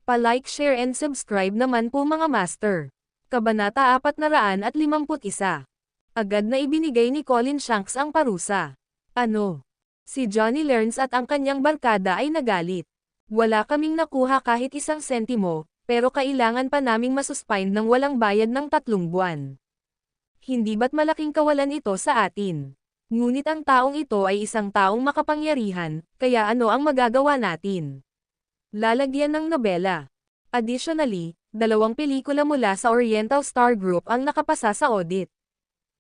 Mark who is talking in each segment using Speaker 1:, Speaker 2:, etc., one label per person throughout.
Speaker 1: Pa-like, share and subscribe naman po mga master. Kabanata 451. Agad na ibinigay ni Colin Shanks ang parusa. Ano? Si Johnny Learns at ang kanyang barkada ay nagalit. Wala kaming nakuha kahit isang sentimo, pero kailangan pa naming masuspend ng walang bayad ng 3 buwan. Hindi ba't malaking kawalan ito sa atin? Ngunit ang taong ito ay isang taong makapangyarihan, kaya ano ang magagawa natin? Lalagyan ng nobela. Additionally, 2 pelikula mula sa Oriental Star Group ang nakapasa sa audit.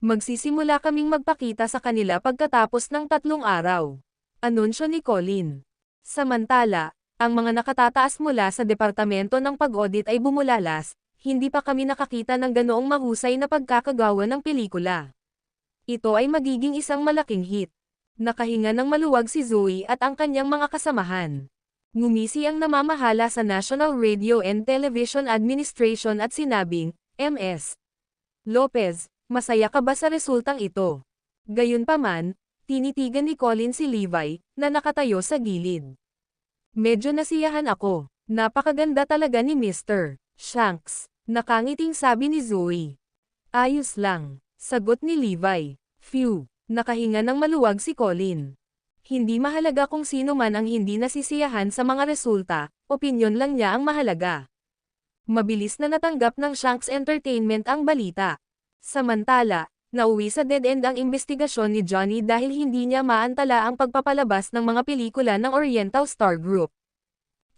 Speaker 1: Magsisimula kaming magpakita sa kanila pagkatapos ng 3 araw. Anunsyo ni Colin. Samantala, ang mga nakatataas mula sa Departamento ng Pag-audit ay bumulalas, hindi pa kami nakakita ng ganoong mahusay na pagkakagawa ng pelikula. Ito ay magiging isang malaking hit. Nakahinga ng maluwag si Zoe at ang kanyang mga kasamahan. Ngumisi ang namamahala sa National Radio and Television Administration at sinabing, Ms. Lopez, masaya ka ba sa resultang ito? Gayunpaman, tinitigan ni Colin si Levi, na nakatayo sa gilid. Medyo nasiyahan ako. Napakaganda talaga ni Mr. Shanks. Nakangiting sabi ni Zoe. Ayos lang, sagot ni Levi. Phew, nakahinga ng maluwag si Colin. Hindi mahalaga kung sino man ang hindi nasisiyahan sa mga resulta, opinyon lang niya ang mahalaga. Mabilis na natanggap ng Shanks Entertainment ang balita. Samantala, nauwi sa dead end ang investigasyon ni Johnny dahil hindi niya maantala ang pagpapalabas ng mga pelikula ng Oriental Star Group.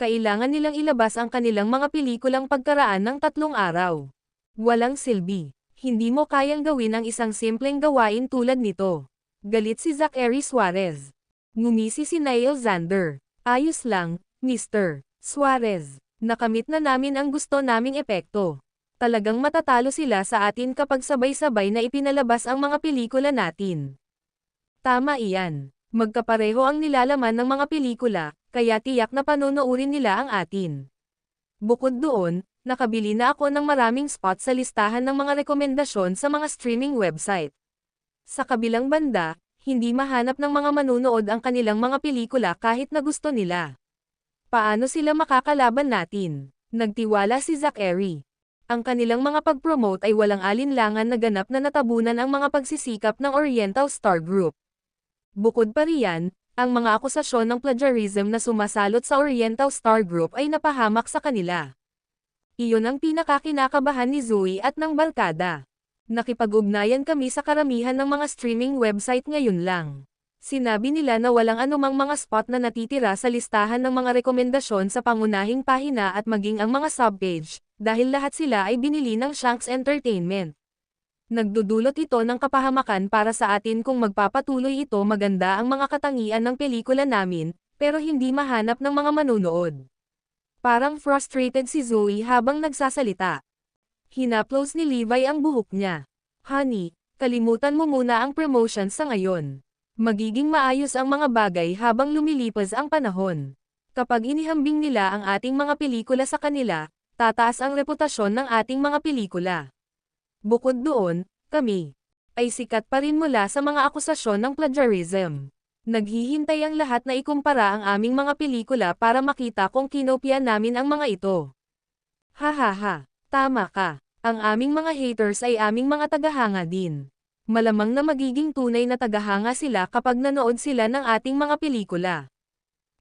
Speaker 1: Kailangan nilang ilabas ang kanilang mga pelikulang pagkaraan ng 3 araw. Walang silbi. Hindi mo kayang gawin ang isang simpleng gawain tulad nito. Galit si Zachary Suarez. Ngumisi si Neil Zander. Ayos lang, Mr. Suarez. Nakamit na namin ang gusto naming epekto. Talagang matatalo sila sa atin kapag sabay-sabay na ipinalabas ang mga pelikula natin. Tama iyan. Magkapareho ang nilalaman ng mga pelikula, kaya tiyak na panonoorin nila ang atin. Bukod doon, nakabili na ako ng maraming spot sa listahan ng mga rekomendasyon sa mga streaming website. Sa kabilang banda, hindi mahanap ng mga manunood ang kanilang mga pelikula kahit na gusto nila. Paano sila makakalaban natin? Nagtiwala si Zachary. Ang kanilang mga pag-promote ay walang alinlangan na ganap na natabunan ang mga pagsisikap ng Oriental Star Group. Bukod pa riyan, ang mga akusasyon ng plagiarism na sumasalot sa Oriental Star Group ay napahamak sa kanila. Iyon ang pinakakinakabahan ni Zoe at ng barkada. Nakipag-ugnayan kami sa karamihan ng mga streaming website ngayon lang. Sinabi nila na walang anumang mga spot na natitira sa listahan ng mga rekomendasyon sa pangunahing pahina at maging ang mga subpage, dahil lahat sila ay binili ng Shanks Entertainment. Nagdudulot ito ng kapahamakan para sa atin kung magpapatuloy ito. Maganda ang mga katangian ng pelikula namin, pero hindi mahanap ng mga manunood. Parang frustrated si Zoe habang nagsasalita. Hinaplos ni Levi ang buhok niya. Honey, kalimutan mo muna ang promotion sa ngayon. Magiging maayos ang mga bagay habang lumilipas ang panahon. Kapag inihambing nila ang ating mga pelikula sa kanila, tataas ang reputasyon ng ating mga pelikula. Bukod doon, kami ay sikat pa rin mula sa mga akusasyon ng plagiarism. Naghihintay ang lahat na ikumpara ang aming mga pelikula para makita kung kinopya namin ang mga ito. Hahaha, tama ka. Ang aming mga haters ay aming mga tagahanga din. Malamang na magiging tunay na tagahanga sila kapag nanood sila ng ating mga pelikula.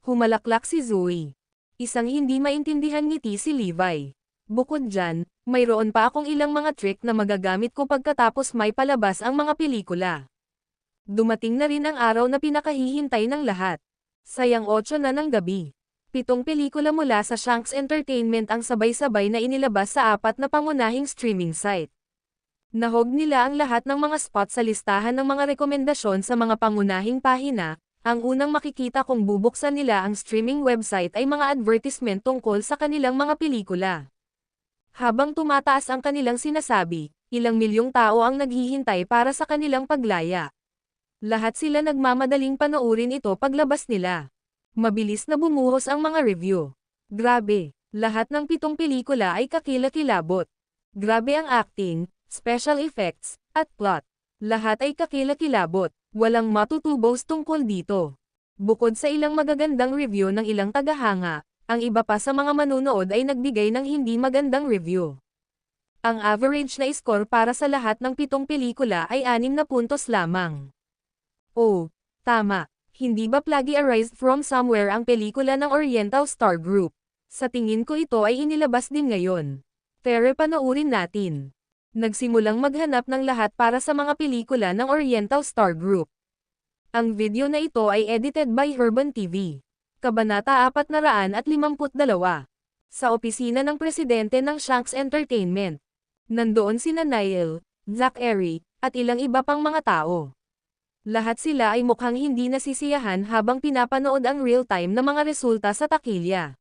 Speaker 1: Humalaklak si Zoe. Isang hindi maintindihan ngiti si Levi. Bukod dyan, mayroon pa akong ilang mga trick na magagamit ko pagkatapos may palabas ang mga pelikula. Dumating na rin ang araw na pinakahihintay ng lahat. Sayang 8 na ng gabi. 7 pelikula mula sa Shanks Entertainment ang sabay-sabay na inilabas sa 4 na pangunahing streaming site. Nahog nila ang lahat ng mga spot sa listahan ng mga rekomendasyon sa mga pangunahing pahina. Ang unang makikita kung bubuksan nila ang streaming website ay mga advertisement tungkol sa kanilang mga pelikula. Habang tumataas ang kanilang sinasabi, ilang milyong tao ang naghihintay para sa kanilang paglaya. Lahat sila nagmamadaling panoorin ito paglabas nila. Mabilis na bumuhos ang mga review. Grabe, lahat ng 7 pelikula ay kakilakilabot. Grabe ang acting, special effects, at plot. Lahat ay kakilakilabot. Walang matutubos tungkol dito. Bukod sa ilang magagandang review ng ilang tagahanga, Ang iba pa sa mga manunood ay nagbigay ng hindi magandang review. Ang average na score para sa lahat ng 7 pelikula ay 6 na puntos lamang. Oh, tama. Hindi ba plagiarized from somewhere ang pelikula ng Oriental Star Group? Sa tingin ko ito ay inilabas din ngayon. Pero panoorin natin. Nagsimulang maghanap ng lahat para sa mga pelikula ng Oriental Star Group. Ang video na ito ay edited by Urban TV. Kabanata 452. Sa opisina ng presidente ng Shanks Entertainment. Nandoon sina Niall, Zack Eri, at ilang iba pang mga tao. Lahat sila ay mukhang hindi nasisiyahan habang pinapanood ang real-time na mga resulta sa takilya.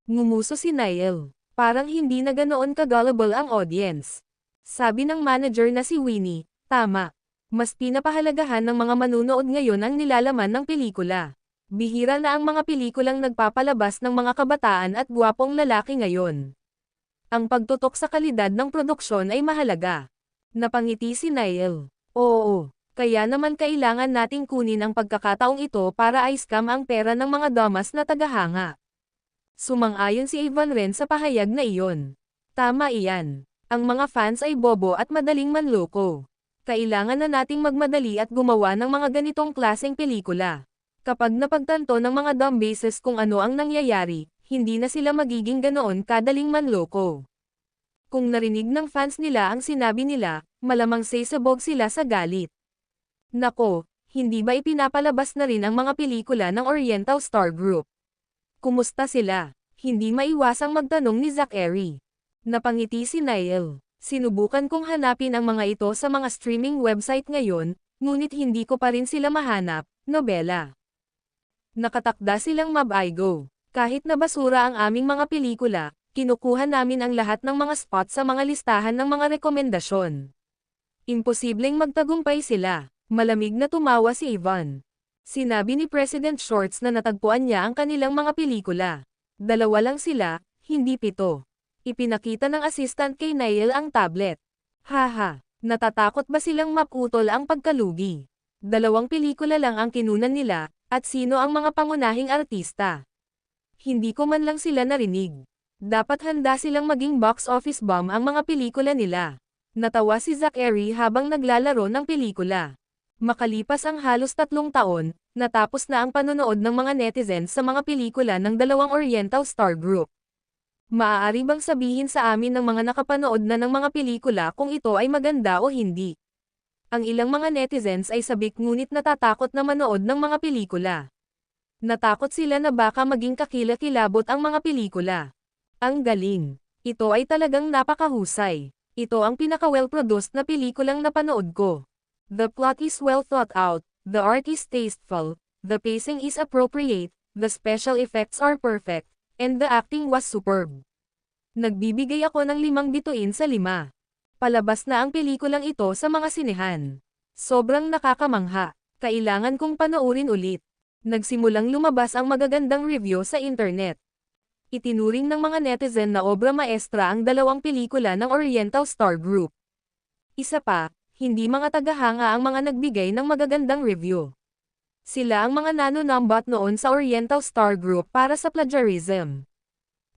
Speaker 1: Ngumuso si Niall. Parang hindi na ganoon ka-gullible ang audience. Sabi ng manager na si Winnie, tama. Mas pinapahalagahan ng mga manunood ngayon ang nilalaman ng pelikula. Bihira na ang mga pelikulang nagpapalabas ng mga kabataan at gwapong lalaki ngayon. Ang pagtutok sa kalidad ng produksyon ay mahalaga. Napangiti si Niall. Oo, kaya naman kailangan nating kunin ang pagkakataong ito para i-scam ang pera ng mga damas na tagahanga. Sumang-ayon si Ivan rin sa pahayag na iyon. Tama iyan. Ang mga fans ay bobo at madaling manloko. Kailangan na nating magmadali at gumawa ng mga ganitong klaseng pelikula. Kapag napagtanto ng mga dumbasses kung ano ang nangyayari, hindi na sila magiging ganoon kadaling manloko. Kung narinig ng fans nila ang sinabi nila, malamang sasabog sila sa galit. Nako, hindi ba ipinapalabas na rin ang mga pelikula ng Oriental Star Group? Kumusta sila? Hindi maiwasang magtanong ni Zack Eri. Napangiti si Niall. Sinubukan kong hanapin ang mga ito sa mga streaming website ngayon, ngunit hindi ko pa rin sila mahanap. Nobela. Nakatakda silang mab-igo. Kahit na basura ang aming mga pelikula, kinukuha namin ang lahat ng mga spot sa mga listahan ng mga rekomendasyon. Imposibleng magtagumpay sila. Malamig na tumawa si Ivan. Sinabi ni President Shorts na natagpuan niya ang kanilang mga pelikula. 2 lang sila, hindi 7. Ipinakita ng assistant kay Niall ang tablet. Haha, natatakot ba silang maputol ang pagkalugi? 2 pelikula lang ang kinunan nila, at sino ang mga pangunahing artista? Hindi ko man lang sila narinig. Dapat handa silang maging box office bomb ang mga pelikula nila. Natawa si Zack Eri habang naglalaro ng pelikula. Makalipas ang halos 3 taon, natapos na ang panonood ng mga netizens sa mga pelikula ng 2 Oriental Star Group. Maaari bang sabihin sa amin ng mga nakapanood na ng mga pelikula kung ito ay maganda o hindi? Ang ilang mga netizens ay sabik ngunit natatakot na manood ng mga pelikula. Natakot sila na baka maging kakilakilabot ang mga pelikula. Ang galing. Ito ay talagang napakahusay. Ito ang pinaka-well-produced na pelikulang napanood ko. The plot is well thought out, the art is tasteful, the pacing is appropriate, the special effects are perfect, and the acting was superb. Nagbibigay ako ng 5 bituin sa 5. Palabas na ang pelikulang ito sa mga sinehan. Sobrang nakakamangha. Kailangan kong panoorin ulit. Nagsimulang lumabas ang magagandang review sa internet. Itinuring ng mga netizen na obra maestra ang 2 pelikula ng Oriental Star Group. Isa pa, hindi mga tagahanga ang mga nagbigay ng magagandang review. Sila ang mga nanonambot noon sa Oriental Star Group para sa plagiarism.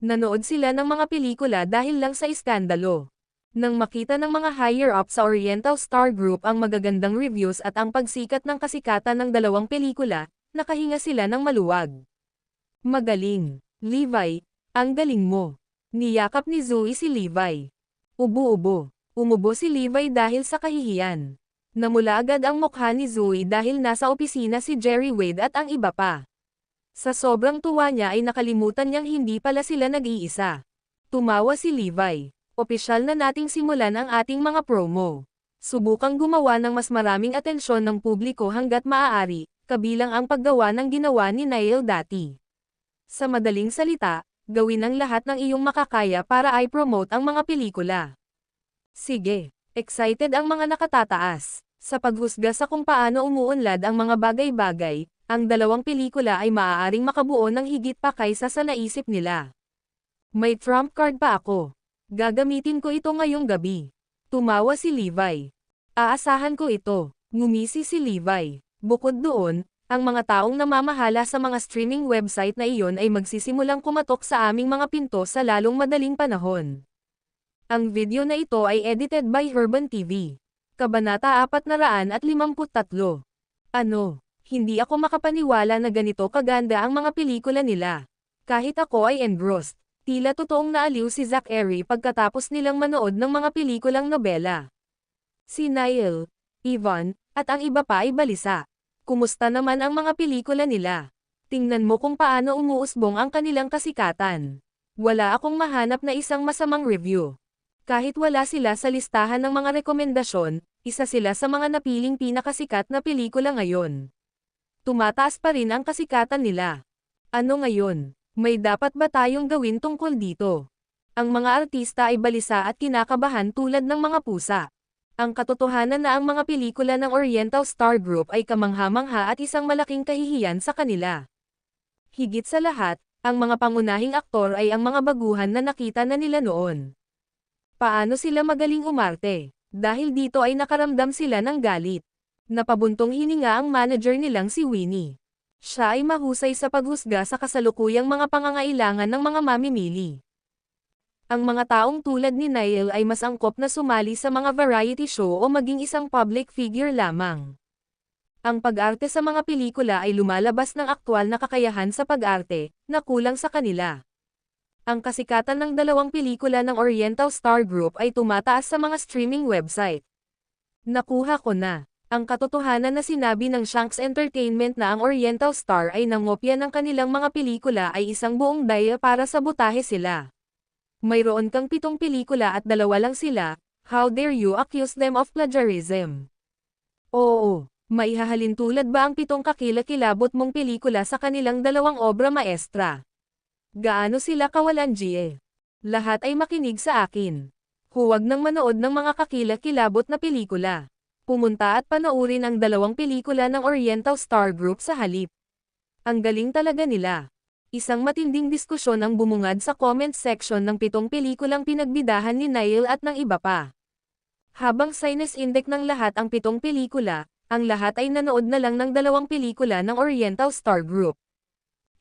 Speaker 1: Nanood sila ng mga pelikula dahil lang sa iskandalo. Nang makita ng mga higher-up sa Oriental Star Group ang magagandang reviews at ang pagsikat ng kasikatan ng 2 pelikula, nakahinga sila ng maluwag. Magaling. Levi, ang galing mo. Niyakap ni Zoe si Levi. Ubo-ubo. Umubo si Levi dahil sa kahihiyan. Namula agad ang mukha ni Zoe dahil nasa opisina si Jerry Wade at ang iba pa. Sa sobrang tuwa niya ay nakalimutan niyang hindi pala sila nag-iisa. Tumawa si Levi. Opisyal na nating simulan ang ating mga promo. Subukang gumawa ng mas maraming atensyon ng publiko hanggat maaari, kabilang ang paggawa ng ginawa ni Niall dati. Sa madaling salita, gawin ang lahat ng iyong makakaya para i-promote ang mga pelikula. Sige, excited ang mga nakatataas. Sa paghusga sa kung paano umuunlad ang mga bagay-bagay, ang 2 pelikula ay maaaring makabuo ng higit pa kaysa sa naisip nila. May trump card pa ako. Gagamitin ko ito ngayong gabi. Tumawa si Levi. Aasahan ko ito. Ngumisi si Levi. Bukod doon, Ang mga taong namamahala sa mga streaming website na iyon ay magsisimulang kumatok sa aming mga pinto sa lalong madaling panahon. Ang video na ito ay edited by Urban TV. Kabanata 453. Ano? Hindi ako makapaniwala na ganito kaganda ang mga pelikula nila. Kahit ako ay engrossed. Tila totoong naaliw si Zack Eri pagkatapos nilang manood ng mga pelikulang nobela. Si Niall, Ivan, at ang iba pa ay balisa. Kumusta naman ang mga pelikula nila? Tingnan mo kung paano umuusbong ang kanilang kasikatan. Wala akong mahanap na isang masamang review. Kahit wala sila sa listahan ng mga rekomendasyon, isa sila sa mga napiling pinakasikat na pelikula ngayon. Tumataas pa rin ang kasikatan nila. Ano ngayon? May dapat ba tayong gawin tungkol dito? Ang mga artista ay balisa at kinakabahan tulad ng mga pusa. Ang katotohanan na ang mga pelikula ng Oriental Star Group ay kamangha-mangha at isang malaking kahihiyan sa kanila. Higit sa lahat, ang mga pangunahing aktor ay ang mga baguhan na nakita na nila noon. Paano sila magaling umarte? Dahil dito ay nakaramdam sila ng galit. Napabuntong hininga ang manager nilang si Winnie. Siya ay mahusay sa paghusga sa kasalukuyang mga pangangailangan ng mga mamimili. Ang mga taong tulad ni Niall ay mas angkop na sumali sa mga variety show o maging isang public figure lamang. Ang pag-arte sa mga pelikula ay lumalabas ng aktwal na kakayahan sa pag-arte, na kulang sa kanila. Ang kasikatan ng dalawang pelikula ng Oriental Star Group ay tumataas sa mga streaming website. Nakuha ko na. Ang katotohanan na sinabi ng Shanks Entertainment na ang Oriental Star ay nangopya ng kanilang mga pelikula ay isang buong daya para sabotahe sila. Mayroon kang 7 pelikula at 2 lang sila, how dare you accuse them of plagiarism? Oo, maihahalin tulad ba ang 7 kakilakilabot mong pelikula sa kanilang 2 obra maestra? Gaano sila kawalan GE? Lahat ay makinig sa akin. Huwag nang manood ng mga kakilakilabot na pelikula. Pumunta at panoorin ang 2 pelikula ng Oriental Star Group sa halip. Ang galing talaga nila. Isang matinding diskusyon ang bumungad sa comment section ng 7 pelikulang pinagbidahan ni Niall at ng iba pa. Habang sinus index ng lahat ang 7 pelikula, ang lahat ay nanood na lang ng 2 pelikula ng Oriental Star Group.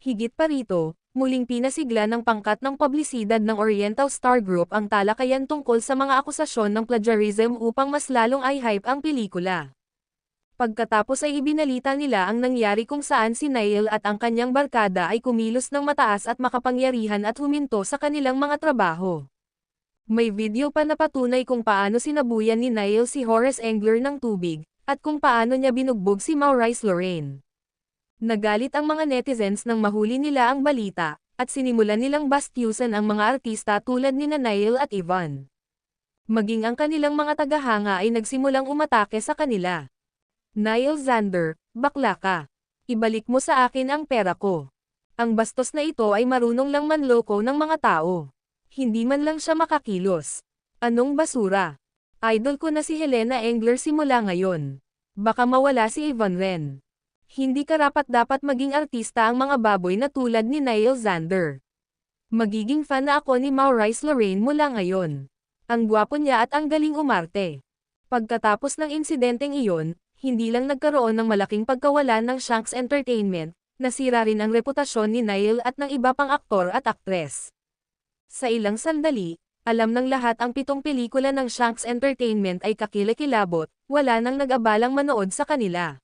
Speaker 1: Higit pa rito, muling pinasigla ng pangkat ng publisidad ng Oriental Star Group ang talakayan tungkol sa mga akusasyon ng plagiarism upang mas lalong i-hype ang pelikula. Pagkatapos ay ibinalita nila ang nangyari kung saan si Niall at ang kanyang barkada ay kumilos ng mataas at makapangyarihan at huminto sa kanilang mga trabaho. May video pa na patunay kung paano sinabuyan ni Niall si Horace Engler ng tubig, at kung paano niya binugbog si Maurice Lorraine. Nagalit ang mga netizens nang mahuli nila ang balita, at sinimulan nilang bastyusan ang mga artista tulad ni Niall at Ivan. Maging ang kanilang mga tagahanga ay nagsimulang umatake sa kanila. Niall Zander, bakla ka. Ibalik mo sa akin ang pera ko. Ang bastos na ito ay marunong lang manloko ng mga tao. Hindi man lang siya makakilos. Anong basura? Idol ko na si Helena Engler simula ngayon. Baka mawala si Ivan Ren. Hindi karapat-dapat maging artista ang mga baboy na tulad ni Niall Zander. Magiging fan na ako ni Maurice Lorraine mula ngayon. Ang gwapo niya at ang galing umarte. Pagkatapos ng insidenteng iyon, hindi lang nagkaroon ng malaking pagkawalan ng Shanks Entertainment, nasira rin ang reputasyon ni Niall at ng iba pang aktor at aktres. Sa ilang sandali, alam ng lahat ang 7 pelikula ng Shanks Entertainment ay kakilakilabot, wala nang nag-abalang manood sa kanila.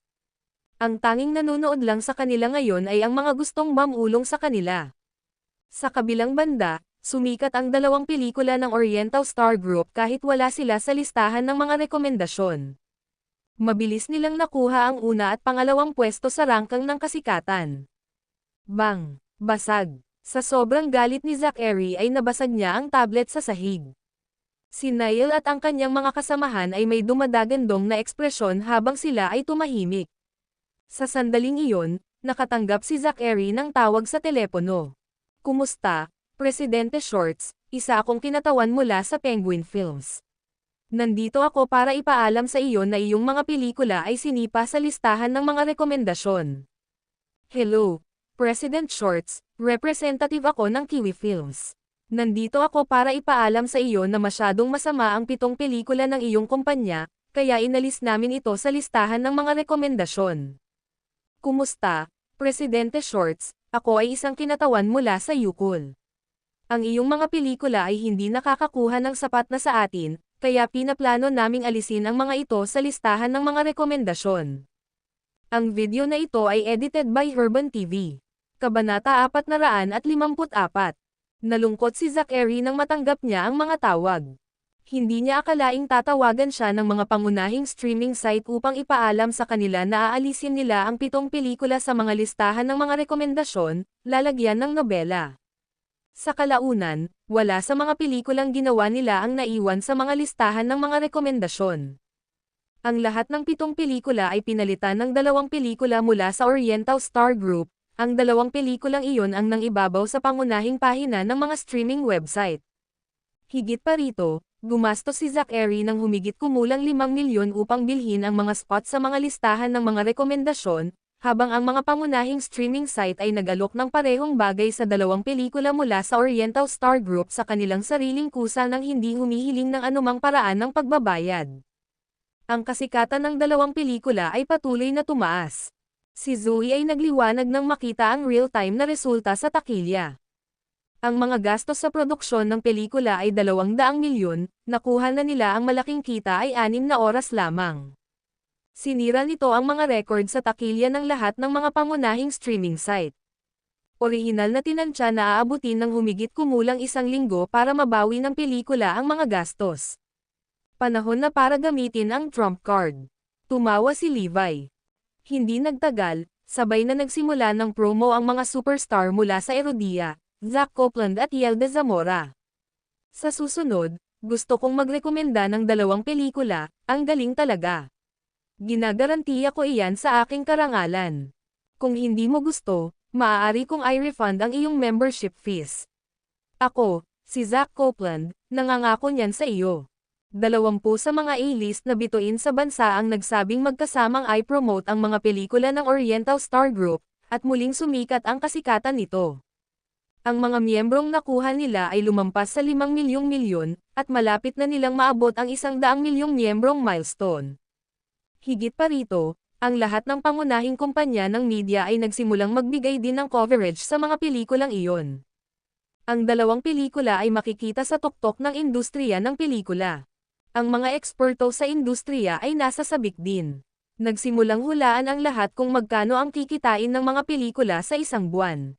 Speaker 1: Ang tanging nanonood lang sa kanila ngayon ay ang mga gustong mamulong sa kanila. Sa kabilang banda, sumikat ang 2 pelikula ng Oriental Star Group kahit wala sila sa listahan ng mga rekomendasyon. Mabilis nilang nakuha ang una at pangalawang pwesto sa rangkang ng kasikatan. Bang! Basag! Sa sobrang galit ni Zack Eri ay nabasag niya ang tablet sa sahig. Si Niall at ang kanyang mga kasamahan ay may dumadagandong na ekspresyon habang sila ay tumahimik. Sa sandaling iyon, nakatanggap si Zack Eri ng tawag sa telepono. Kumusta, Presidente Shorts? Isa akong kinatawan mula sa Penguin Films. Nandito ako para ipaalam sa iyo na iyong mga pelikula ay sinipa sa listahan ng mga rekomendasyon. Hello, President Shorts, representative ako ng Kiwi Films. Nandito ako para ipaalam sa iyo na masyadong masama ang 7 pelikula ng iyong kumpanya, kaya inalis namin ito sa listahan ng mga rekomendasyon. Kumusta, Presidente Shorts? Ako ay isang kinatawan mula sa Yukon. Ang iyong mga pelikula ay hindi nakakakuha ng sapat na sa atin, kaya pinaplano naming alisin ang mga ito sa listahan ng mga rekomendasyon. Ang video na ito ay edited by Urban TV. Kabanata 454. Nalungkot si Zachary nang matanggap niya ang mga tawag. Hindi niya akalaing tatawagan siya ng mga pangunahing streaming site upang ipaalam sa kanila na aalisin nila ang 7 pelikula sa mga listahan ng mga rekomendasyon, lalagyan ng nobela. Sa kalaunan, wala sa mga pelikulang ginawa nila ang naiwan sa mga listahan ng mga rekomendasyon. Ang lahat ng 7 pelikula ay pinalitan ng 2 pelikula mula sa Oriental Star Group, ang 2 pelikulang iyon ang nangibabaw sa pangunahing pahina ng mga streaming website. Higit pa rito, gumastos si Zachary ng humigit kumulang 5 milyon upang bilhin ang mga spot sa mga listahan ng mga rekomendasyon, habang ang mga pangunahing streaming site ay nag-alok ng parehong bagay sa 2 pelikula mula sa Oriental Star Group sa kanilang sariling kusa nang hindi humihiling ng anumang paraan ng pagbabayad. Ang kasikatan ng 2 pelikula ay patuloy na tumaas. Si Zoe ay nagliwanag nang makita ang real-time na resulta sa takilya. Ang mga gastos sa produksyon ng pelikula ay 200 milyon, nakuha na nila ang malaking kita ay 6 na oras lamang. Sinira nito ang mga record sa takilya ng lahat ng mga pangunahing streaming site. Orihinal na tinansya na aabutin ng humigit kumulang 1 linggo para mabawi ng pelikula ang mga gastos. Panahon na para gamitin ang trump card. Tumawa si Levi. Hindi nagtagal, sabay na nagsimula ng promo ang mga superstar mula sa Erodia, Zach Copeland at Yelda Zamora. Sa susunod, gusto kong magrekomenda ng 2 pelikula, ang galing talaga. Ginagarantiya ko iyan sa aking karangalan. Kung hindi mo gusto, maaari kong i-refund ang iyong membership fees. Ako, si Zach Copeland, nangangako niyan sa iyo. 20 sa mga A-list na bituin sa bansa ang nagsabing magkasamang i-promote ang mga pelikula ng Oriental Star Group, at muling sumikat ang kasikatan nito. Ang mga miyembrong nakuha nila ay lumampas sa 5 milyon, at malapit na nilang maabot ang 100 milyong miyembrong milestone. Higit pa rito, ang lahat ng pangunahing kumpanya ng media ay nagsimulang magbigay din ng coverage sa mga pelikulang iyon. Ang 2 pelikula ay makikita sa tuktok ng industriya ng pelikula. Ang mga eksperto sa industriya ay nasa sabik din. Nagsimulang hulaan ang lahat kung magkano ang kikitain ng mga pelikula sa isang buwan.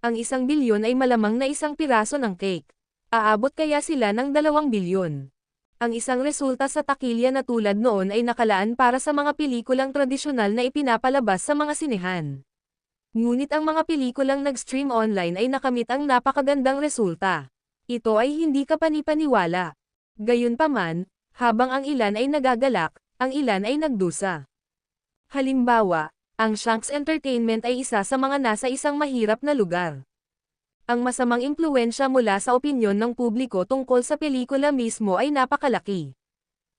Speaker 1: Ang 1 bilyon ay malamang na isang piraso ng cake. Aabot kaya sila ng 2 bilyon. Ang isang resulta sa takilya na tulad noon ay nakalaan para sa mga pelikulang tradisyonal na ipinapalabas sa mga sinehan. Ngunit ang mga pelikulang nag-stream online ay nakamit ang napakagandang resulta. Ito ay hindi kapani-paniwala. Gayunpaman, habang ang ilan ay nagagalak, ang ilan ay nagdusa. Halimbawa, ang Shanks Entertainment ay isa sa mga nasa isang mahirap na lugar. Ang masamang impluwensya mula sa opinyon ng publiko tungkol sa pelikula mismo ay napakalaki.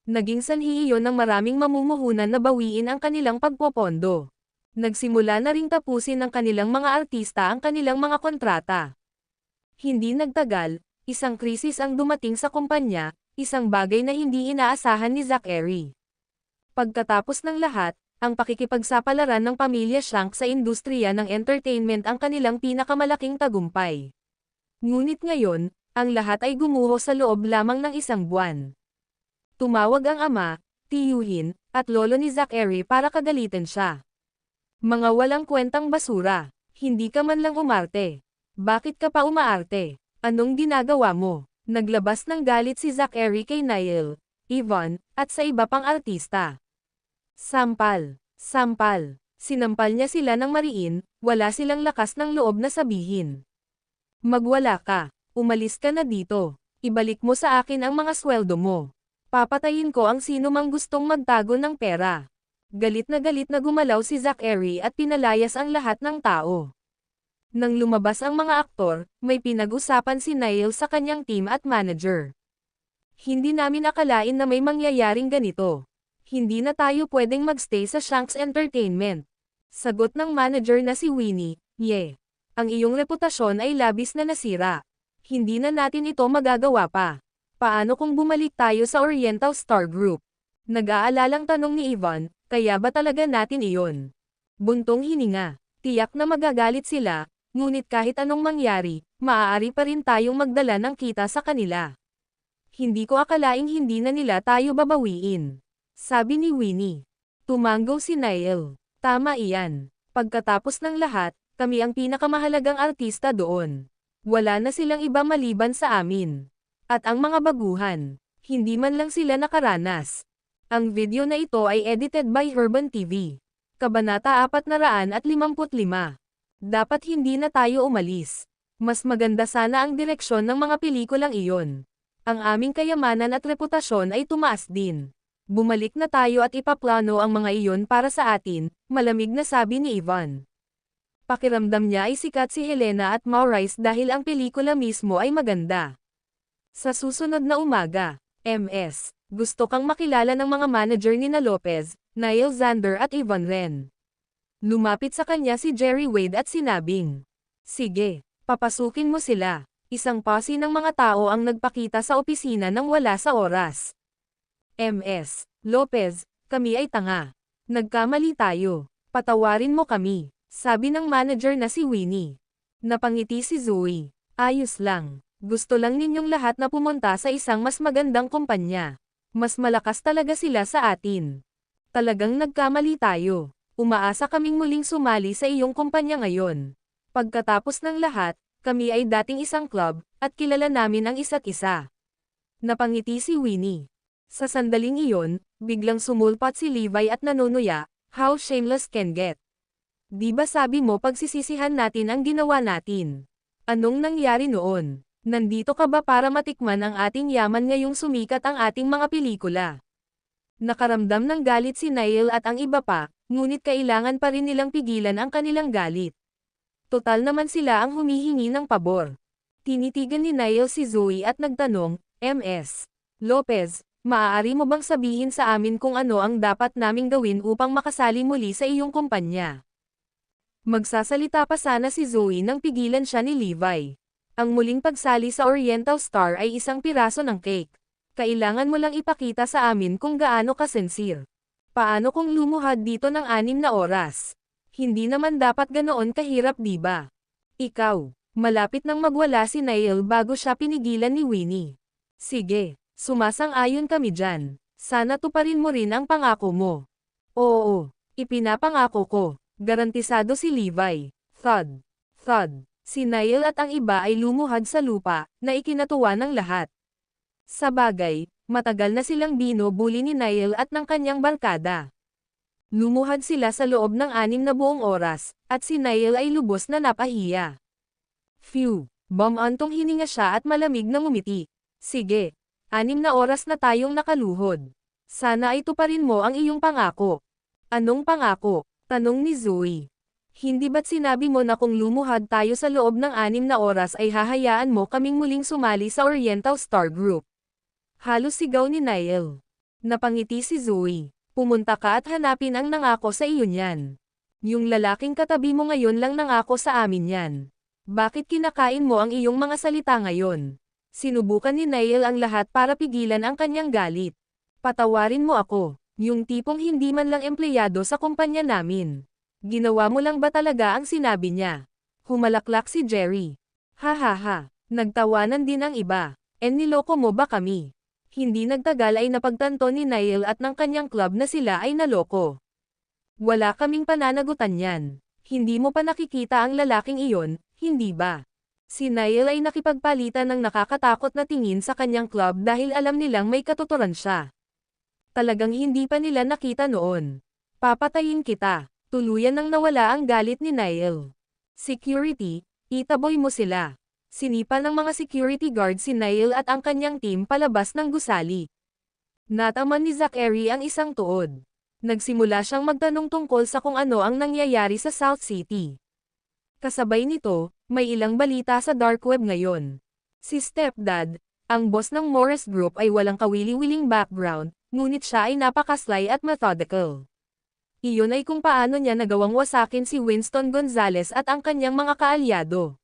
Speaker 1: Naging sanhi iyon ng maraming mamumuhunan na bawiin ang kanilang pagpopondo. Nagsimula na ring tapusin ng kanilang mga artista ang kanilang mga kontrata. Hindi nagtagal, isang krisis ang dumating sa kumpanya, isang bagay na hindi inaasahan ni Zachary. Pagkatapos ng lahat, ang pakikipagsapalaran ng pamilya Shanks sa industriya ng entertainment ang kanilang pinakamalaking tagumpay. Ngunit ngayon, ang lahat ay gumuho sa loob lamang ng 1 buwan. Tumawag ang ama, tiyuhin, at lolo ni Zachary para kagalitan siya. Mga walang kwentang basura, hindi ka man lang umarte. Bakit ka pa umaarte? Anong ginagawa mo? Naglabas ng galit si Zachary kay Niall, Yvonne, at sa iba pang artista. Sampal. Sinampal niya sila ng mariin, wala silang lakas ng loob na sabihin. Magwala ka, umalis ka na dito, ibalik mo sa akin ang mga sweldo mo. Papatayin ko ang sino mang gustong magtago ng pera. Galit na gumalaw si Zachary at pinalayas ang lahat ng tao. Nang lumabas ang mga aktor, may pinag-usapan si Niall sa kanyang team at manager. Hindi namin akalain na may mangyayaring ganito. Hindi na tayo pwedeng magstay sa Shanks Entertainment. Sagot ng manager na si Winnie, ang iyong reputasyon ay labis na nasira. Hindi na natin ito magagawa pa. Paano kung bumalik tayo sa Oriental Star Group? Nag-aalalang tanong ni Yvonne, kaya ba talaga natin iyon? Buntong hininga. Tiyak na magagalit sila, ngunit kahit anong mangyari, maaari pa rin tayong magdala ng kita sa kanila. Hindi ko akalaing hindi na nila tayo babawiin. Sabi ni Winnie. Tumanggaw si Niall. Tama iyan. Pagkatapos ng lahat, kami ang pinakamahalagang artista doon. Wala na silang iba maliban sa amin. At ang mga baguhan, hindi man lang sila nakaranas. Ang video na ito ay edited by Urban TV. Kabanata 455. Dapat hindi na tayo umalis. Mas maganda sana ang direksyon ng mga pelikulang iyon. Ang aming kayamanan at reputasyon ay tumaas din. Bumalik na tayo at ipaplano ang mga iyon para sa atin, malamig na sabi ni Ivan. Pakiramdam niya ay sikat si Helena at Maurice dahil ang pelikula mismo ay maganda. Sa susunod na umaga, MS, gusto kang makilala ng mga manager ni na Lopez, Niall Zander at Ivan Ren. Lumapit sa kanya si Jerry Wade at sinabing, sige, papasukin mo sila. Isang posse ng mga tao ang nagpakita sa opisina nang wala sa oras. MS, Lopez, kami ay tanga. Nagkamali tayo. Patawarin mo kami, sabi ng manager na si Winnie. Napangiti si Zoe. Ayos lang. Gusto lang ninyong lahat na pumunta sa isang mas magandang kumpanya. Mas malakas talaga sila sa atin. Talagang nagkamali tayo. Umaasa kaming muling sumali sa iyong kumpanya ngayon. Pagkatapos ng lahat, kami ay dating isang club, at kilala namin ang isa't isa. Napangiti si Winnie. Sa sandaling iyon, biglang sumulpat si Levi at nanunuya, how shameless can get. Di ba sabi mo pagsisisihan natin ang ginawa natin? Anong nangyari noon? Nandito ka ba para matikman ang ating yaman ngayong sumikat ang ating mga pelikula? Nakaramdam ng galit si Niall at ang iba pa, ngunit kailangan pa rin nilang pigilan ang kanilang galit. Total naman sila ang humihingi ng pabor. Tinitigan ni Niall si Zoe at nagtanong, MS. Lopez, maaari mo bang sabihin sa amin kung ano ang dapat naming gawin upang makasali muli sa iyong kumpanya? Magsasalita pa sana si Zoe nang pigilan siya ni Levi. Ang muling pagsali sa Oriental Star ay isang piraso ng cake. Kailangan mo lang ipakita sa amin kung gaano ka sincere. Paano kung lumuhad dito ng 6 na oras? Hindi naman dapat ganoon kahirap diba? Ikaw, malapit nang magwala si Niall bago siya pinigilan ni Winnie. Sige, sumasang-ayon kami dyan. Sana tuparin mo rin ang pangako mo. Oo, ipinapangako ko. Garantisado si Levi. Thud. Thud. Si Niall at ang iba ay lumuhad sa lupa, na ikinatuwa ng lahat. Sa bagay, matagal na silang binubuli ni Niall at ng kanyang barkada. Lumuhad sila sa loob ng 6 na buong oras, at si Niall ay lubos na napahiya. Phew, bumantong hininga siya at malamig na ngumiti. Sige, 6 na oras na tayong nakaluhod. Sana ay tuparin mo ang iyong pangako. Anong pangako? Tanong ni Zoe. Hindi ba't sinabi mo na kung lumuhad tayo sa loob ng 6 na oras ay hahayaan mo kaming muling sumali sa Oriental Star Group? Halos sigaw ni Niall. Napangiti si Zoe. Pumunta ka at hanapin ang nangako sa iyo niyan. Yung lalaking katabi mo ngayon lang nangako sa amin yan. Bakit kinakain mo ang iyong mga salita ngayon? Sinubukan ni Niall ang lahat para pigilan ang kanyang galit. Patawarin mo ako, yung tipong hindi man lang empleyado sa kumpanya namin. Ginawa mo lang ba talaga ang sinabi niya? Humalaklak si Jerry. Ha ha ha, nagtawanan din ang iba. Niloko mo ba kami? Hindi nagtagal ay napagtanto ni Niall at ng kanyang club na sila ay naloko. Wala kaming pananagutan yan. Hindi mo pa nakikita ang lalaking iyon, hindi ba? Si Niall ay nakipagpalitan ng nakakatakot na tingin sa kanyang club dahil alam nilang may katuturan siya. Talagang hindi pa nila nakita noon. Papatayin kita. Tuluyan nang nawala ang galit ni Niall. Security, itaboy mo sila. Sinipa ng mga security guard si Niall at ang kanyang team palabas ng gusali. Nataman ni Zachary ang isang tuod. Nagsimula siyang magtanong tungkol sa kung ano ang nangyayari sa South City. Kasabay nito, may ilang balita sa dark web ngayon. Si Stepdad, ang boss ng Morris Group ay walang kawili-wiling background, ngunit siya ay napakasly at methodical. Iyon ay kung paano niya nagawang wasakin si Winston Gonzales at ang kanyang mga kaalyado.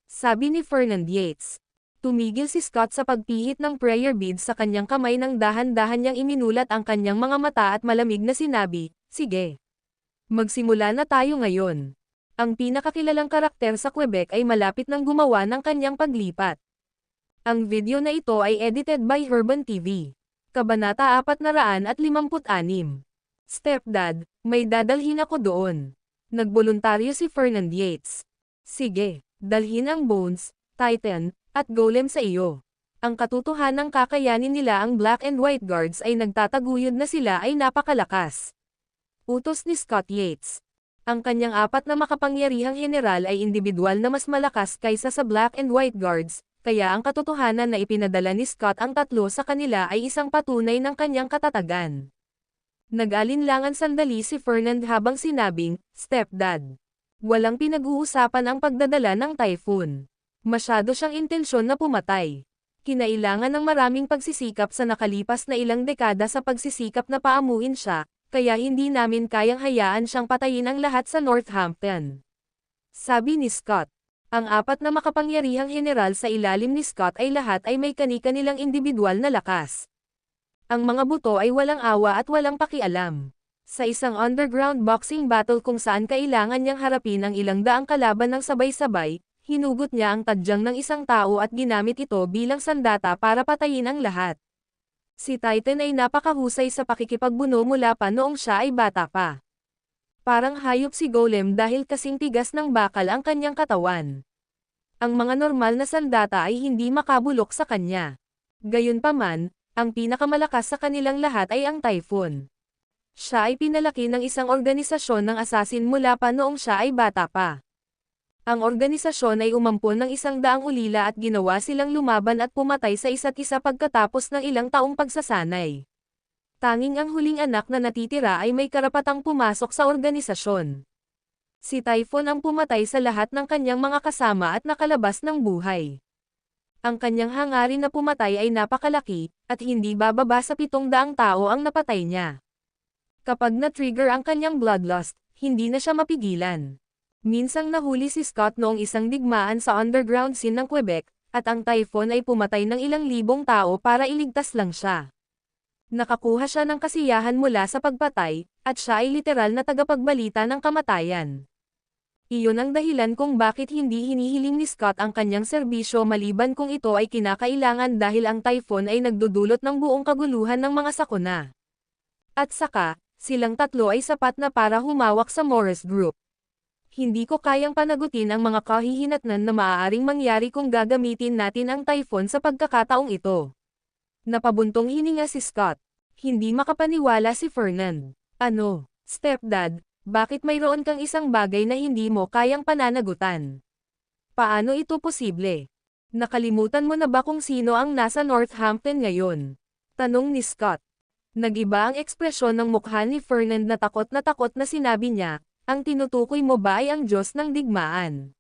Speaker 1: Sabi ni Fernand Yates. Tumigil si Scott sa pagpihit ng prayer beads sa kanyang kamay nang dahan-dahan niyang iminulat ang kanyang mga mata at malamig na sinabi, sige. Magsimula na tayo ngayon. Ang pinakakilalang karakter sa Quebec ay malapit nang gumawa ng kanyang paglipat. Ang video na ito ay edited by Herban TV. Kabanata 456. Stepdad, may dadalhin ako doon. Nagboluntaryo si Fernand Yates. Sige, dalhin ang Bones, Titan, at Golem sa iyo. Ang katotohanang kakayanin nila ang Black and White Guards ay nagtataguyod na sila ay napakalakas. Utos ni Scott Yates. Ang kanyang apat na makapangyarihang general ay individual na mas malakas kaysa sa Black and White Guards, kaya ang katotohanan na ipinadala ni Scott ang tatlo sa kanila ay isang patunay ng kanyang katatagan. Nag-alinlangan sandali si Fernand habang sinabing, Stepdad. Walang pinag-uusapan ang pagdadala ng typhoon. Masyado siyang intensyon na pumatay. Kinailangan ng maraming pagsisikap sa nakalipas na ilang dekada sa pagsisikap na paamuin siya, kaya hindi namin kayang hayaan siyang patayin ang lahat sa Northampton. Sabi ni Scott. Ang apat na makapangyarihang general sa ilalim ni Scott ay lahat ay may kani-kanilang individual na lakas. Ang mga buto ay walang awa at walang pakialam. Sa isang underground boxing battle kung saan kailangan niyang harapin ang ilang daang kalaban ng sabay-sabay, hinugot niya ang tadyang ng isang tao at ginamit ito bilang sandata para patayin ang lahat. Si Titan ay napakahusay sa pakikipagbuno mula pa noong siya ay bata pa. Parang hayop si Golem dahil kasing tigas ng bakal ang kanyang katawan. Ang mga normal na sandata ay hindi makabulok sa kanya. Gayunpaman, ang pinakamalakas sa kanilang lahat ay ang Typhoon. Siya ay pinalaki ng isang organisasyon ng asasin mula pa noong siya ay bata pa. Ang organisasyon ay umampon ng 100 ulila at ginawa silang lumaban at pumatay sa isa't isa pagkatapos ng ilang taong pagsasanay. Tanging ang huling anak na natitira ay may karapatang pumasok sa organisasyon. Si Typhoon ang pumatay sa lahat ng kanyang mga kasama at nakalabas ng buhay. Ang kanyang hangarin na pumatay ay napakalaki, at hindi bababa sa 700 tao ang napatay niya. Kapag na-trigger ang kanyang bloodlust, hindi na siya mapigilan. Minsang nahuli si Scott noong isang digmaan sa underground scene ng Quebec, at ang Typhoon ay pumatay ng ilang libong tao para iligtas lang siya. Nakakuha siya ng kasiyahan mula sa pagpatay, at siya ay literal na tagapagbalita ng kamatayan. Iyon ang dahilan kung bakit hindi hinihiling ni Scott ang kanyang serbisyo maliban kung ito ay kinakailangan dahil ang Typhoon ay nagdudulot ng buong kaguluhan ng mga sakuna. At saka, silang tatlo ay sapat na para humawak sa Morris Group. Hindi ko kayang panagutin ang mga kahihinatnan na maaaring mangyari kung gagamitin natin ang Typhoon sa pagkakataong ito. Napabuntong hininga si Scott. Hindi makapaniwala si Fernand. Ano, Stepdad, bakit mayroon kang isang bagay na hindi mo kayang pananagutan? Paano ito posible? Nakalimutan mo na ba kung sino ang nasa Northampton ngayon? Tanong ni Scott. Nag-iba ang ekspresyon ng mukha ni Fernand na takot na sinabi niya, ang tinutukoy mo ba ay ang Diyos ng digmaan?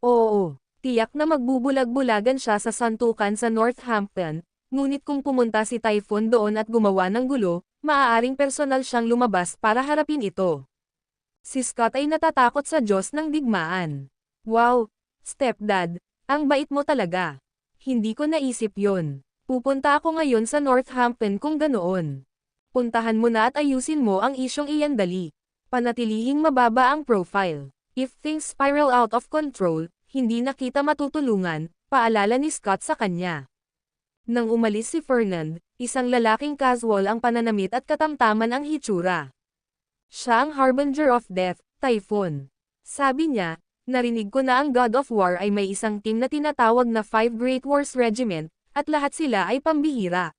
Speaker 1: Oo, tiyak na magbubulag-bulagan siya sa santukan sa Northampton, ngunit kung pumunta si Typhoon doon at gumawa ng gulo, maaaring personal siyang lumabas para harapin ito. Si Scott ay natatakot sa Diyos ng digmaan. Wow, Stepdad, ang bait mo talaga. Hindi ko naisip yon. Pupunta ako ngayon sa Northampton kung ganoon. Puntahan mo na at ayusin mo ang isyong iyan dali. Panatilihing mababa ang profile. If things spiral out of control, hindi na kita matutulungan, paalala ni Scott sa kanya. Nang umalis si Fernand, isang lalaking casual ang pananamit at katamtaman ang hitsura. Siya ang harbinger of death, Typhoon. Sabi niya, narinig ko na ang God of War ay may isang team na tinatawag na Five Great Wars Regiment, at lahat sila ay pambihira.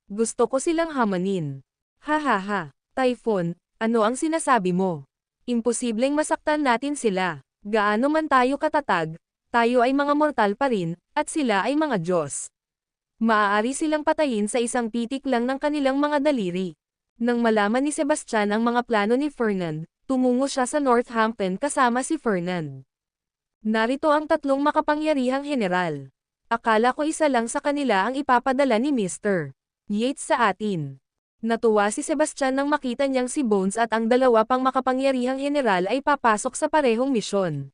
Speaker 1: Gusto ko silang hamanin. Hahaha, Typhoon. Ano ang sinasabi mo? Imposibleng masaktan natin sila. Gaano man tayo katatag, tayo ay mga mortal pa rin, at sila ay mga Diyos. Maaari silang patayin sa isang pitik lang ng kanilang mga daliri. Nang malaman ni Sebastian ang mga plano ni Fernand, tumungo siya sa Northampton kasama si Fernand. Narito ang tatlong makapangyarihang general. Akala ko isa lang sa kanila ang ipapadala ni Mr. Yates sa atin. Natuwa si Sebastian nang makita niyang si Bones at ang dalawa pang makapangyarihang general ay papasok sa parehong misyon.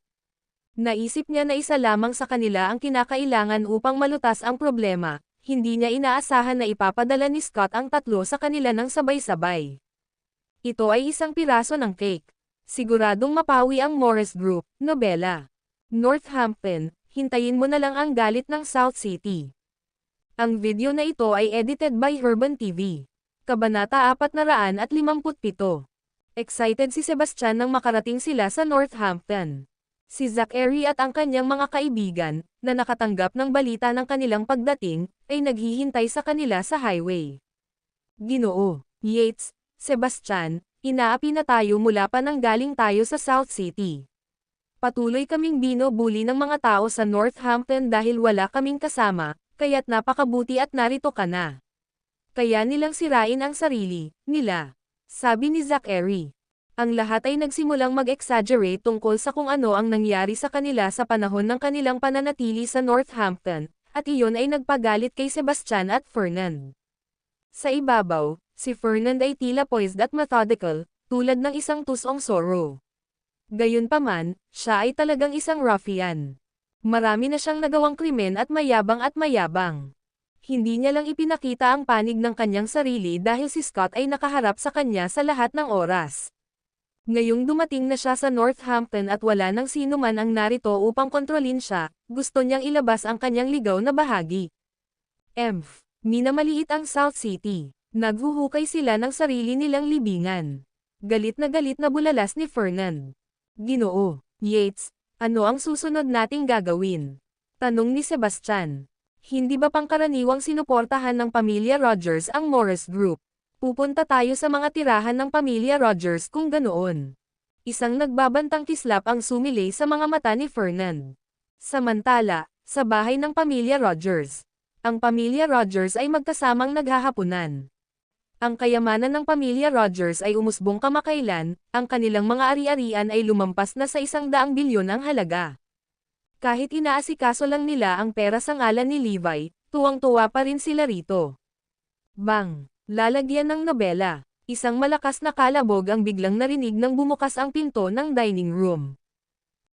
Speaker 1: Naisip niya na isa lamang sa kanila ang kinakailangan upang malutas ang problema, hindi niya inaasahan na ipapadala ni Scott ang tatlo sa kanila ng sabay-sabay. Ito ay isang piraso ng cake. Siguradong mapawi ang Morris Group, nobela. Northampton, hintayin mo na lang ang galit ng South City. Ang video na ito ay edited by Herban TV. Kabanata 457. Excited si Sebastian nang makarating sila sa Northampton. Si Zachary at ang kanyang mga kaibigan, na nakatanggap ng balita ng kanilang pagdating, ay naghihintay sa kanila sa highway. Ginoo, Yates, Sebastian, inaapi na tayo mula pa nang galing tayo sa South City. Patuloy kaming binubuli ng mga tao sa Northampton dahil wala kaming kasama, kaya't napakabuti at narito ka na. Kaya nilang sirain ang sarili nila. Sabi ni Zachary. Ang lahat ay nagsimulang mag-exaggerate tungkol sa kung ano ang nangyari sa kanila sa panahon ng kanilang pananatili sa Northampton, at iyon ay nagpagalit kay Sebastian at Fernand. Sa ibabaw, si Fernand ay tila poised at methodical, tulad ng isang tusong Zorro. Gayunpaman, siya ay talagang isang ruffian. Marami na siyang nagawang krimen at mayabang. Hindi niya lang ipinakita ang panig ng kanyang sarili dahil si Scott ay nakaharap sa kanya sa lahat ng oras. Ngayong dumating na siya sa Northampton at wala nang sino man ang narito upang kontrolin siya, gusto niyang ilabas ang kanyang ligaw na bahagi. Minamaliit ang South City. Naghuhukay sila ng sarili nilang libingan. Galit na bulalas ni Fernand. Ginoo, Yates, ano ang susunod nating gagawin? Tanong ni Sebastian. Hindi ba pangkaraniwang sinuportahan ng pamilya Rogers ang Morris Group? Pupunta tayo sa mga tirahan ng pamilya Rogers kung ganoon. Isang nagbabantang kislap ang sumilay sa mga mata ni Fernand. Samantala, sa bahay ng pamilya Rogers. Ang pamilya Rogers ay magkasamang naghahapunan. Ang kayamanan ng pamilya Rogers ay umusbong kamakailan, ang kanilang mga ari-arian ay lumampas na sa 100 bilyon ang halaga. Kahit inaasikaso lang nila ang pera sa ngalan ni Levi, tuwang-tuwa pa rin sila rito. Bang! Lalagyan ng nobela. Isang malakas na kalabog ang biglang narinig nang bumukas ang pinto ng dining room.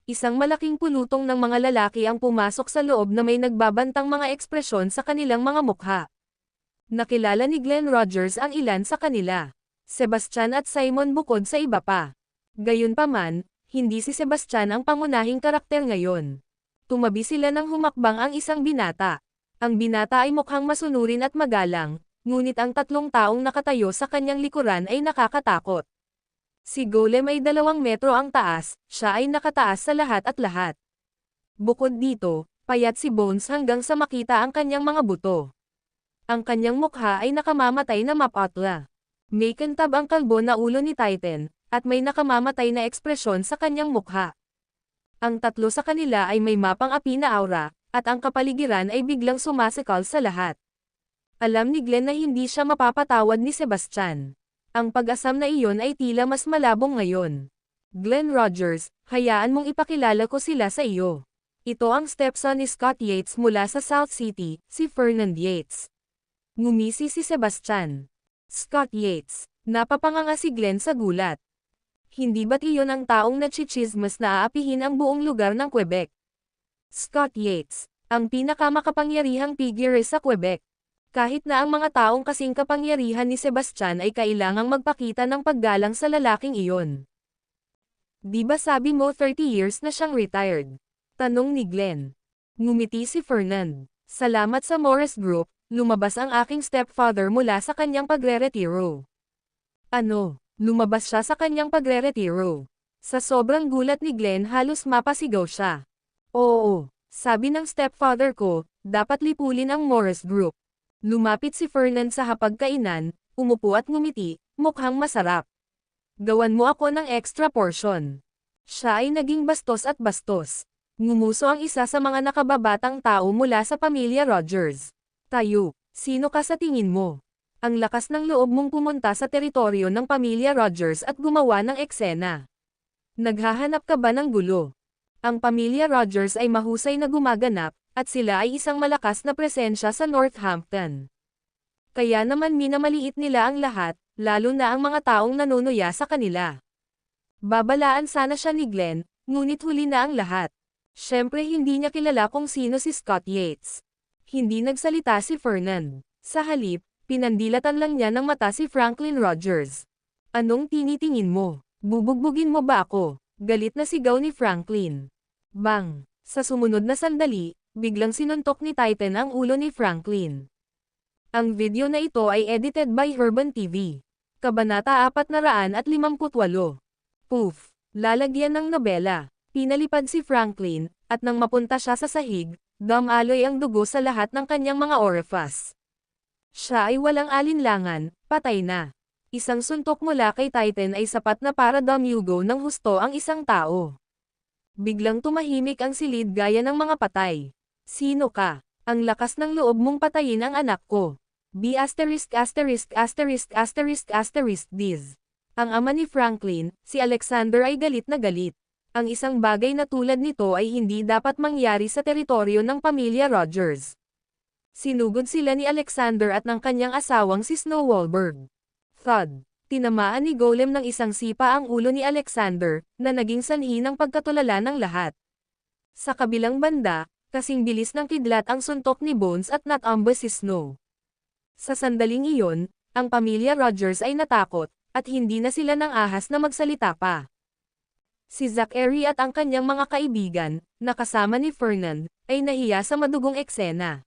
Speaker 1: Isang malaking pulutong ng mga lalaki ang pumasok sa loob na may nagbabantang mga ekspresyon sa kanilang mga mukha. Nakilala ni Glenn Rogers ang ilan sa kanila. Sebastian at Simon bukod sa iba pa. Gayunpaman, hindi si Sebastian ang pangunahing karakter ngayon. Tumabi sila nang humakbang ang isang binata. Ang binata ay mukhang masunurin at magalang, ngunit ang tatlong taong nakatayo sa kanyang likuran ay nakakatakot. Si Golem ay 2 metro ang taas, siya ay nakataas sa lahat at lahat. Bukod dito, payat si Bones hanggang sa makita ang kanyang mga buto. Ang kanyang mukha ay nakamamatay na mapatla. May kantab ang kalbo na ulo ni Titan, at may nakamamatay na ekspresyon sa kanyang mukha. Ang tatlo sa kanila ay may mapang api na aura, at ang kapaligiran ay biglang sumasikal sa lahat. Alam ni Glenn na hindi siya mapapatawad ni Sebastian. Ang pag-asam na iyon ay tila mas malabong ngayon. Glenn Rogers, hayaan mong ipakilala ko sila sa iyo. Ito ang stepson ni Scott Yates mula sa South City, si Fernand Yates. Ngumisi si Sebastian. Scott Yates. Napapanganga si Glenn sa gulat. Hindi ba't iyon ang taong natsichismas na aapihin ang buong lugar ng Quebec? Scott Yates. Ang pinakamakapangyarihang figure sa Quebec. Kahit na ang mga taong kasing kapangyarihan ni Sebastian ay kailangang magpakita ng paggalang sa lalaking iyon. Di ba sabi mo 30 years na siyang retired? Tanong ni Glenn. Ngumiti si Fernand. Salamat sa Morris Group, lumabas ang aking stepfather mula sa kanyang pagre-retiro. Ano? Lumabas siya sa kanyang pagre-retiro. Sa sobrang gulat ni Glenn halos mapasigaw siya. Oo, sabi ng stepfather ko, dapat lipulin ang Morris Group. Lumapit si Fernand sa hapagkainan, umupo at ngumiti, mukhang masarap. Gawan mo ako ng extra portion. Siya ay naging bastos at bastos. Ngumuso ang isa sa mga nakababatang tao mula sa pamilya Rogers. Tayo, sino ka sa tingin mo? Ang lakas ng loob mong pumunta sa teritoryo ng pamilya Rogers at gumawa ng eksena. Naghahanap ka ba ng gulo? Ang pamilya Rogers ay mahusay na gumaganap, at sila ay isang malakas na presensya sa Northampton. Kaya naman minamaliit nila ang lahat, lalo na ang mga taong nanunuya sa kanila. Babalaan sana siya ni Glenn, ngunit huli na ang lahat. Siyempre hindi niya kilala kung sino si Scott Yates. Hindi nagsalita si Fernand. Sa halip, pinandilatan lang niya ng mata si Franklin Rogers. Anong tinitingin mo? Bubugbugin mo ba ako? Galit na sigaw ni Franklin. Bang! Sa sumunod na sandali, biglang sinuntok ni Titan ang ulo ni Franklin. Ang video na ito ay edited by Herban TV. Kabanata 458. Poof! Lalagyan ng nobela. Pinalipad si Franklin, at nang mapunta siya sa sahig, dumaloy ang dugo sa lahat ng kanyang mga orifice. Siya ay walang alinlangan, patay na. Isang suntok mula kay Titan ay sapat na para dumuyugo ng husto ang isang tao. Biglang tumahimik ang silid gaya ng mga patay. Sino ka? Ang lakas ng loob mong patayin ang anak ko. B****************************************************************************** Diz. Ang ama ni Franklin, si Alexander ay galit na galit. Ang isang bagay na tulad nito ay hindi dapat mangyari sa teritoryo ng pamilya Rogers. Sinugod sila ni Alexander at ng kanyang asawang si Snow Wahlberg. Thud. Tinamaan ni Golem ng isang sipa ang ulo ni Alexander, na naging sanhi ng pagkatulala ng lahat. Sa kabilang banda, kasing bilis ng kidlat ang suntok ni Bones at natumba si Snow. Sa sandaling iyon, ang pamilya Rogers ay natakot, at hindi na sila nang ahas na magsalita pa. Si Zachary at ang kanyang mga kaibigan, na kasama ni Fernand, ay nahiya sa madugong eksena.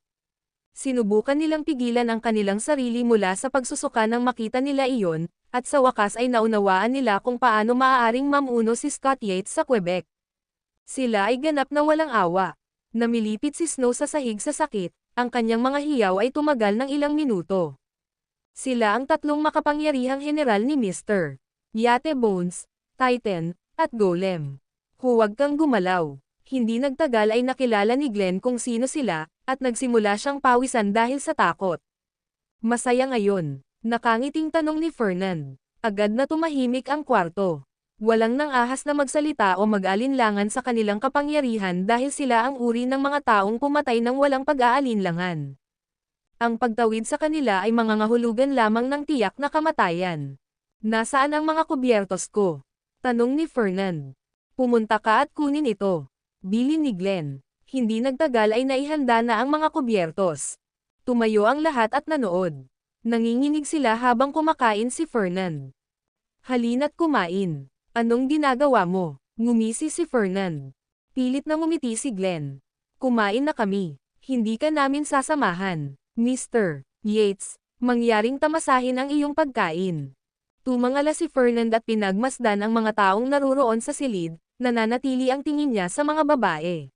Speaker 1: Sinubukan nilang pigilan ang kanilang sarili mula sa pagsusuka nang makita nila iyon, at sa wakas ay naunawaan nila kung paano maaaring mamuno si Scott Yates sa Quebec. Sila ay ganap na walang awa. Namilipit si Snow sa sahig sa sakit, ang kanyang mga hiyaw ay tumagal ng ilang minuto. Sila ang tatlong makapangyarihang general ni Mr. Yate Bones, Titan, at Golem. Huwag kang gumalaw. Hindi nagtagal ay nakilala ni Glenn kung sino sila, at nagsimula siyang pawisan dahil sa takot. Masaya ngayon, nakangiting tanong ni Fernand. Agad na tumahimik ang kwarto. Walang nang ahas na magsalita o mag-alinlangan sa kanilang kapangyarihan dahil sila ang uri ng mga taong pumatay ng walang pag-aalinlangan. Ang pagtawid sa kanila ay mangangahulugan lamang ng tiyak na kamatayan. Nasaan ang mga kubyertos ko? Tanong ni Fernand. Pumunta ka at kunin ito. Bilin ni Glenn. Hindi nagtagal ay naihanda na ang mga kubyertos. Tumayo ang lahat at nanood. Nanginginig sila habang kumakain si Fernand. Halina't kumain. Anong ginagawa mo? Ngumisi si Fernand. Pilit na ngumiti si Glenn. Kumain na kami. Hindi ka namin sasamahan. Mr. Yates, mangyaring tamasahin ang iyong pagkain. Tumangala si Fernand at pinagmasdan ang mga taong naruroon sa silid, nananatili ang tingin niya sa mga babae.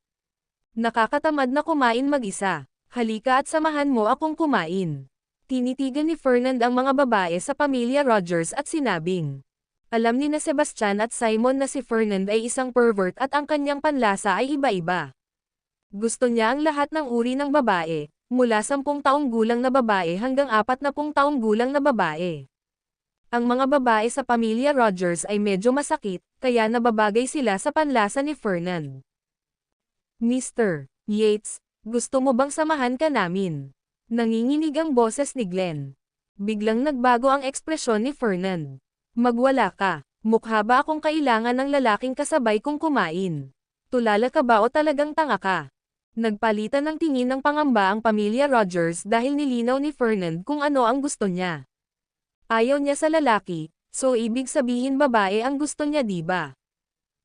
Speaker 1: Nakakatamad na kumain mag-isa. Halika at samahan mo akong kumain. Tinitigan ni Fernand ang mga babae sa pamilya Rogers at sinabing. Alam ni na Sebastian at Simon na si Fernand ay isang pervert at ang kanyang panlasa ay iba-iba. Gusto niya ang lahat ng uri ng babae, mula 10 taong gulang na babae hanggang 40 taong gulang na babae. Ang mga babae sa pamilya Rogers ay medyo masakit, kaya nababagay sila sa panlasa ni Fernand. Mr. Yates, gusto mo bang samahan ka namin? Nanginginig ang boses ni Glenn. Biglang nagbago ang ekspresyon ni Fernand. Magwala ka, mukha ba akong kailangan ng lalaking kasabay kong kumain? Tulala ka ba o talagang tanga ka? Nagpalitan ng tingin ng pangamba ang pamilya Rogers dahil nilinaw ni Fernand kung ano ang gusto niya. Ayaw niya sa lalaki, so ibig sabihin babae ang gusto niya, diba?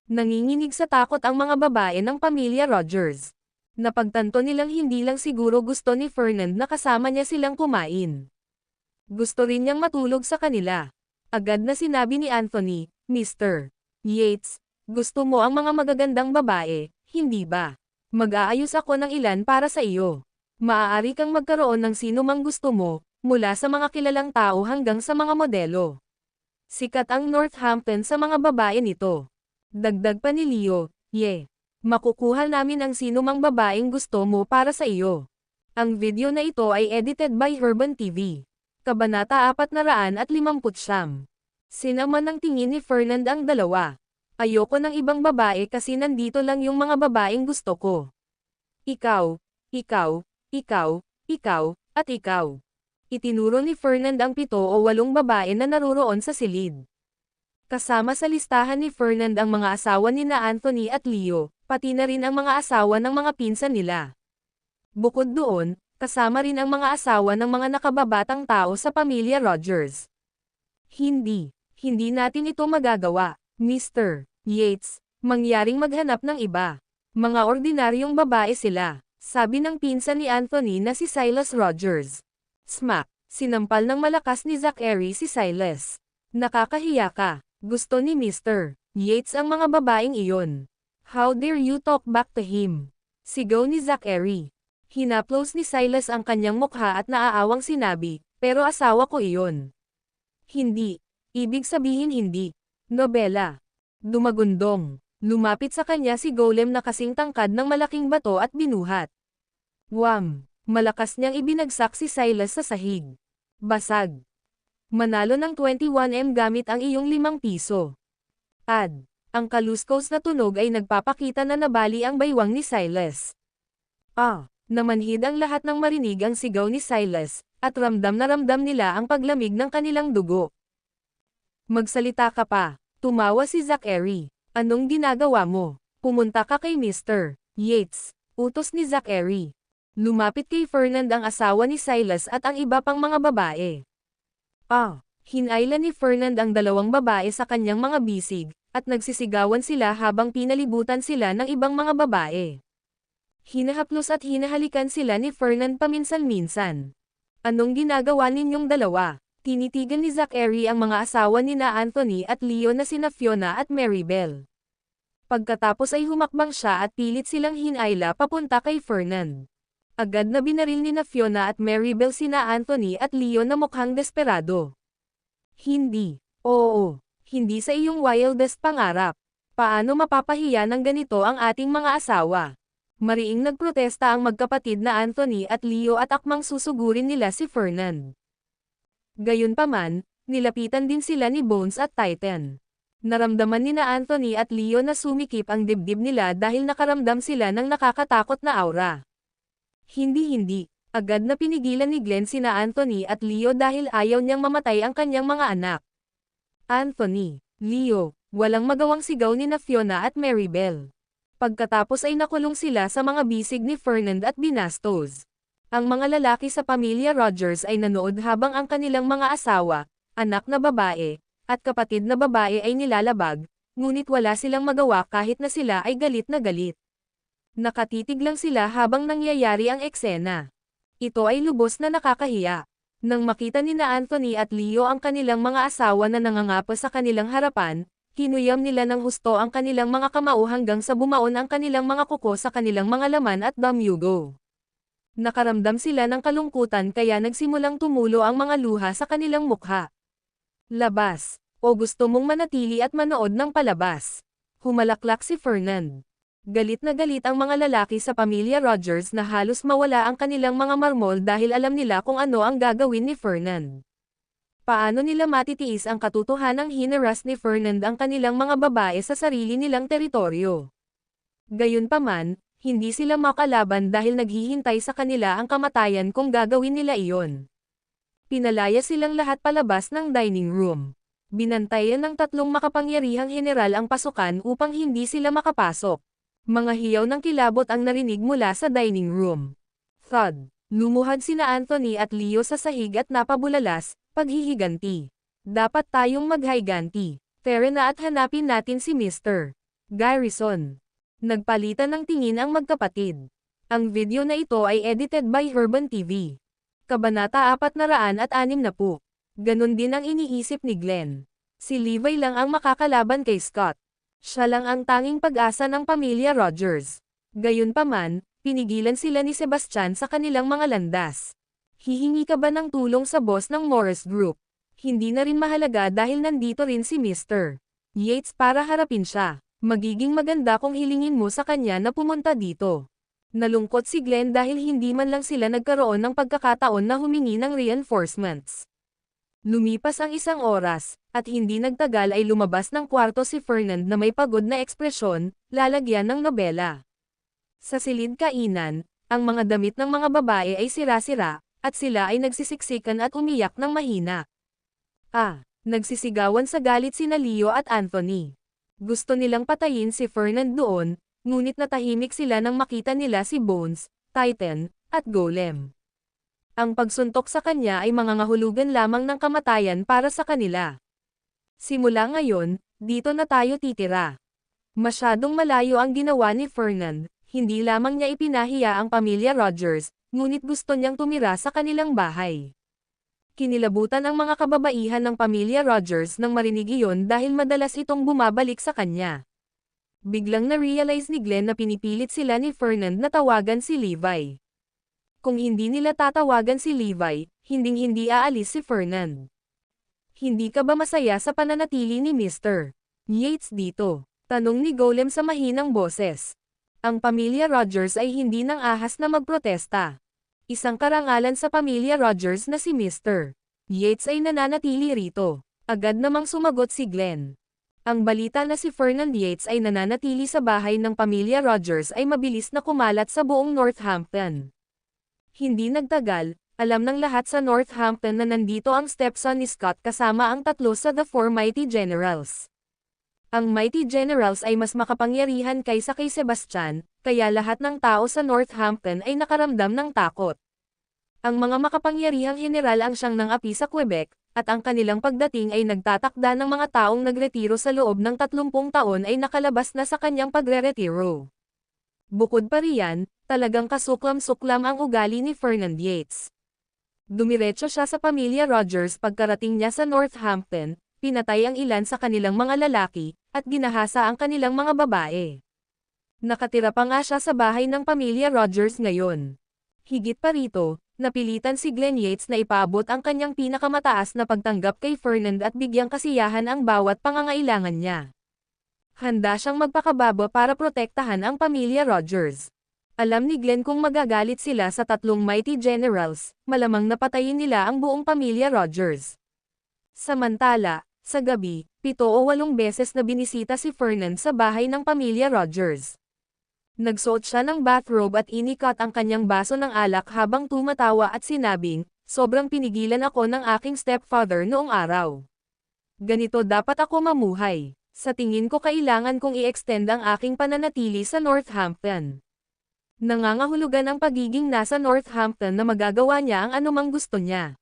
Speaker 1: Nanginginig sa takot ang mga babae ng pamilya Rogers. Napagtanto nilang hindi lang siguro gusto ni Fernand na kasama niya silang kumain. Gusto rin niyang matulog sa kanila. Agad na sinabi ni Anthony, Mr. Yates, gusto mo ang mga magagandang babae, hindi ba? Mag-aayos ako ng ilan para sa iyo. Maaari kang magkaroon ng sino mang gusto mo, mula sa mga kilalang tao hanggang sa mga modelo. Sikat ang Northampton sa mga babae nito. Dagdag pa ni Leo, makukuha namin ang sino mang babaeng gusto mo para sa iyo. Ang video na ito ay edited by Herban TV. Kabanata 459. Sinama ng tingin ni Fernand ang dalawa. Ayoko ng ibang babae kasi nandito lang yung mga babaeng gusto ko. Ikaw, ikaw, ikaw, ikaw, at ikaw. Itinuro ni Fernand ang 7 o 8 babae na naruroon sa silid. Kasama sa listahan ni Fernand ang mga asawa ni na Anthony at Leo, pati na rin ang mga asawa ng mga pinsan nila. Bukod doon, kasama rin ang mga asawa ng mga nakababatang tao sa pamilya Rogers. Hindi natin ito magagawa, Mr. Yates. Mangyaring maghanap ng iba. Mga ordinaryong babae sila, sabi ng pinsan ni Anthony na si Silas Rogers. Smack! Sinampal ng malakas ni Zachary si Silas. Nakakahiya ka. Gusto ni Mr. Yates ang mga babaeng iyon. How dare you talk back to him? Sigaw ni Zachary. Hinaplos ni Silas ang kanyang mukha at naaawang sinabi, pero asawa ko iyon. Hindi. Ibig sabihin hindi. Nobela. Dumagundong. Lumapit sa kanya si Golem na kasing tangkad ng malaking bato at binuhat. Wham! Malakas niyang ibinagsak si Silas sa sahig. Basag. Manalo ng 21M gamit ang iyong 5 piso. Ang kaluskos na tunog ay nagpapakita na nabali ang baywang ni Silas. Namanhid ang lahat ng marinig ang sigaw ni Silas, at ramdam na ramdam nila ang paglamig ng kanilang dugo. Magsalita ka pa, tumawa si Zachary. Anong ginagawa mo? Pumunta ka kay Mr. Yates, utos ni Zachary. Lumapit kay Fernand ang asawa ni Silas at ang iba pang mga babae. Hinayla ni Fernand ang 2 babae sa kanyang mga bisig, at nagsisigawan sila habang pinalibutan sila ng ibang mga babae. Hinahaplos at hinahalikan sila ni Fernand paminsan-minsan. Anong ginagawa ninyong 2? Tinitigan ni Zachary ang mga asawa ni na Anthony at Leo na sina Fiona at Maribel. Pagkatapos ay humakbang siya at pilit silang hinayla papunta kay Fernand. Agad na binaril ni na Fiona at Maribel sina Anthony at Leo na mukhang desperado. Hindi. Oo. Hindi sa iyong wildest pangarap. Paano mapapahiya ng ganito ang ating mga asawa? Mariing nagprotesta ang magkapatid na Anthony at Leo at akmang susugurin nila si Fernand. Gayunpaman, nilapitan din sila ni Bones at Titan. Naramdaman ni na Anthony at Leo na sumikip ang dibdib nila dahil nakaramdam sila ng nakakatakot na aura. Hindi. Agad na pinigilan ni Glenn sina Anthony at Leo dahil ayaw niyang mamatay ang kanyang mga anak. Anthony, Leo, walang magawang sigaw ni na Fiona at Maribel. Pagkatapos ay nakulong sila sa mga bisig ni Fernand at binastos. Ang mga lalaki sa pamilya Rogers ay nanood habang ang kanilang mga asawa, anak na babae, at kapatid na babae ay nilalabag, ngunit wala silang magawa kahit na sila ay galit na galit. Nakatitig lang sila habang nangyayari ang eksena. Ito ay lubos na nakakahiya. Nang makita ni na Anthony at Leo ang kanilang mga asawa na nangangapa sa kanilang harapan, hinuyam nila ng husto ang kanilang mga kamao hanggang sa bumaon ang kanilang mga kuko sa kanilang mga laman at damyugo. Nakaramdam sila ng kalungkutan kaya nagsimulang tumulo ang mga luha sa kanilang mukha. Labas. O gusto mong manatili at manood ng palabas? Humalaklak si Fernand. Galit na galit ang mga lalaki sa pamilya Rogers na halos mawala ang kanilang mga marmol dahil alam nila kung ano ang gagawin ni Fernand. Paano nila matitiis ang katotohanang hinaras ni Fernand ang kanilang mga babae sa sarili nilang teritoryo? Gayunpaman, hindi sila makalaban dahil naghihintay sa kanila ang kamatayan kung gagawin nila iyon. Pinalaya silang lahat palabas ng dining room. Binantayan ng 3 makapangyarihang general ang pasukan upang hindi sila makapasok. Mga hiyaw ng kilabot ang narinig mula sa dining room. Thud. Lumuhad sina Anthony at Leo sa sahig at napabulalas, paghihiganti. Dapat tayong maghiganti. Tara na at hanapin natin si Mr. Garrison. Nagpalitan ng tingin ang magkapatid. Ang video na ito ay edited by Herban TV. Kabanata 460. Ganon din ang iniisip ni Glenn. Si Levi lang ang makakalaban kay Scott. Siya lang ang tanging pag-asa ng pamilya Rogers. Gayunpaman, pinigilan sila ni Sebastian sa kanilang mga landas. Hihingi ka ba ng tulong sa boss ng Morris Group? Hindi na rin mahalaga dahil nandito rin si Mr. Yates para harapin siya. Magiging maganda kung hilingin mo sa kanya na pumunta dito. Nalungkot si Glenn dahil hindi man lang sila nagkaroon ng pagkakataon na humingi ng reinforcements. Lumipas ang 1 oras, at hindi nagtagal ay lumabas ng kwarto si Fernand na may pagod na ekspresyon, lalagyan ng nobela. Sa silid kainan, ang mga damit ng mga babae ay sira-sira, at sila ay nagsisiksikan at umiyak ng mahina. Nagsisigawan sa galit sina Leo at Anthony. Gusto nilang patayin si Fernand doon, ngunit natahimik sila nang makita nila si Bones, Titan, at Golem. Ang pagsuntok sa kanya ay mangangahulugan lamang ng kamatayan para sa kanila. Simula ngayon, dito na tayo titira. Masyadong malayo ang ginawa ni Fernand, hindi lamang niya ipinahiya ang pamilya Rogers, ngunit gusto niyang tumira sa kanilang bahay. Kinilabutan ang mga kababaihan ng pamilya Rogers nang marinig iyon dahil madalas itong bumabalik sa kanya. Biglang na-realize ni Glenn na pinipilit sila ni Fernand na tawagan si Levi. Kung hindi nila tatawagan si Levi, hinding-hindi aalis si Fernand. Hindi ka ba masaya sa pananatili ni Mr. Yates dito? Tanong ni Golem sa mahinang boses. Ang pamilya Rogers ay hindi nang ahas na magprotesta. Isang karangalan sa pamilya Rogers na si Mr. Yates ay nananatili rito. Agad namang sumagot si Glenn. Ang balita na si Fernand Yates ay nananatili sa bahay ng pamilya Rogers ay mabilis na kumalat sa buong Northampton. Hindi nagtagal, alam ng lahat sa Northampton na nandito ang stepson ni Scott kasama ang tatlo sa The Four Mighty Generals. Ang Mighty Generals ay mas makapangyarihan kaysa kay Sebastian, kaya lahat ng tao sa Northampton ay nakaramdam ng takot. Ang mga makapangyarihang general ang siyang ng api sa Quebec, at ang kanilang pagdating ay nagtatakda ng mga taong nagretiro sa loob ng 30 taon ay nakalabas na sa kanyang pagre-retiro. Bukod pa riyan, talagang kasuklam-suklam ang ugali ni Fernand Yates. Dumiretso siya sa pamilya Rogers pagkarating niya sa Northampton, pinatay ang ilan sa kanilang mga lalaki, at ginahasa ang kanilang mga babae. Nakatira pa nga siya sa bahay ng pamilya Rogers ngayon. Higit pa rito, napilitan si Glenn Yates na ipaabot ang kanyang pinakamataas na pagtanggap kay Fernand at bigyang kasiyahan ang bawat pangangailangan niya. Handa siyang magpakababa para protektahan ang pamilya Rogers. Alam ni Glenn kung magagalit sila sa tatlong Mighty Generals, malamang napatayin nila ang buong pamilya Rogers. Samantala, sa gabi, 7 o 8 beses na binisita si Fernand sa bahay ng pamilya Rogers. Nagsuot siya ng bathrobe at inikat ang kanyang baso ng alak habang tumatawa at sinabing, "Sobrang pinigilan ako ng aking stepfather noong araw. Ganito dapat ako mamuhay. Sa tingin ko kailangan kong i-extend ang aking pananatili sa Northampton." Nangangahulugan ang pagiging nasa Northampton na magagawa niya ang anumang gusto niya.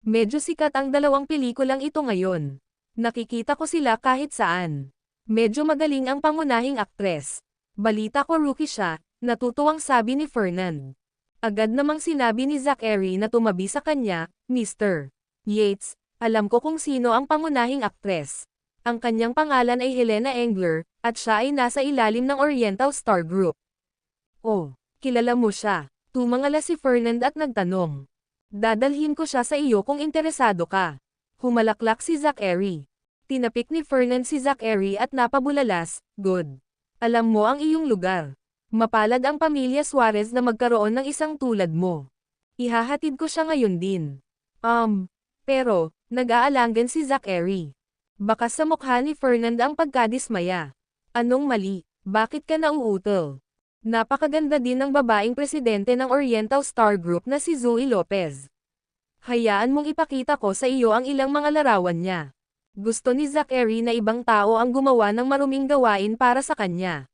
Speaker 1: Medyo sikat ang 2 pelikulang ito ngayon. Nakikita ko sila kahit saan. Medyo magaling ang pangunahing aktres. Balita ko rookie siya, natutuwang sabi ni Fernand. Agad namang sinabi ni Zachary na tumabi sa kanya, "Mr. Yates, alam ko kung sino ang pangunahing aktres. Ang kanyang pangalan ay Helena Engler, at siya ay nasa ilalim ng Oriental Star Group." "Oh, kilala mo siya?" Tumangala si Fernand at nagtanong. "Dadalhin ko siya sa iyo kung interesado ka." Humalaklak si Zachary. Tinapik ni Fernand si Zachary at napabulalas, "Good. Alam mo ang iyong lugar. Mapalad ang pamilya Suarez na magkaroon ng isang tulad mo. Ihahatid ko siya ngayon din." Pero, nag-aalangan si Zachary. Baka sa mukha ni Fernand ang pagkadismaya. "Anong mali? Bakit ka nauutol? Napakaganda din ng babaeng presidente ng Oriental Star Group na si Zoe Lopez. Hayaan mong ipakita ko sa iyo ang ilang mga larawan niya." Gusto ni Zachary na ibang tao ang gumawa ng maruming gawain para sa kanya.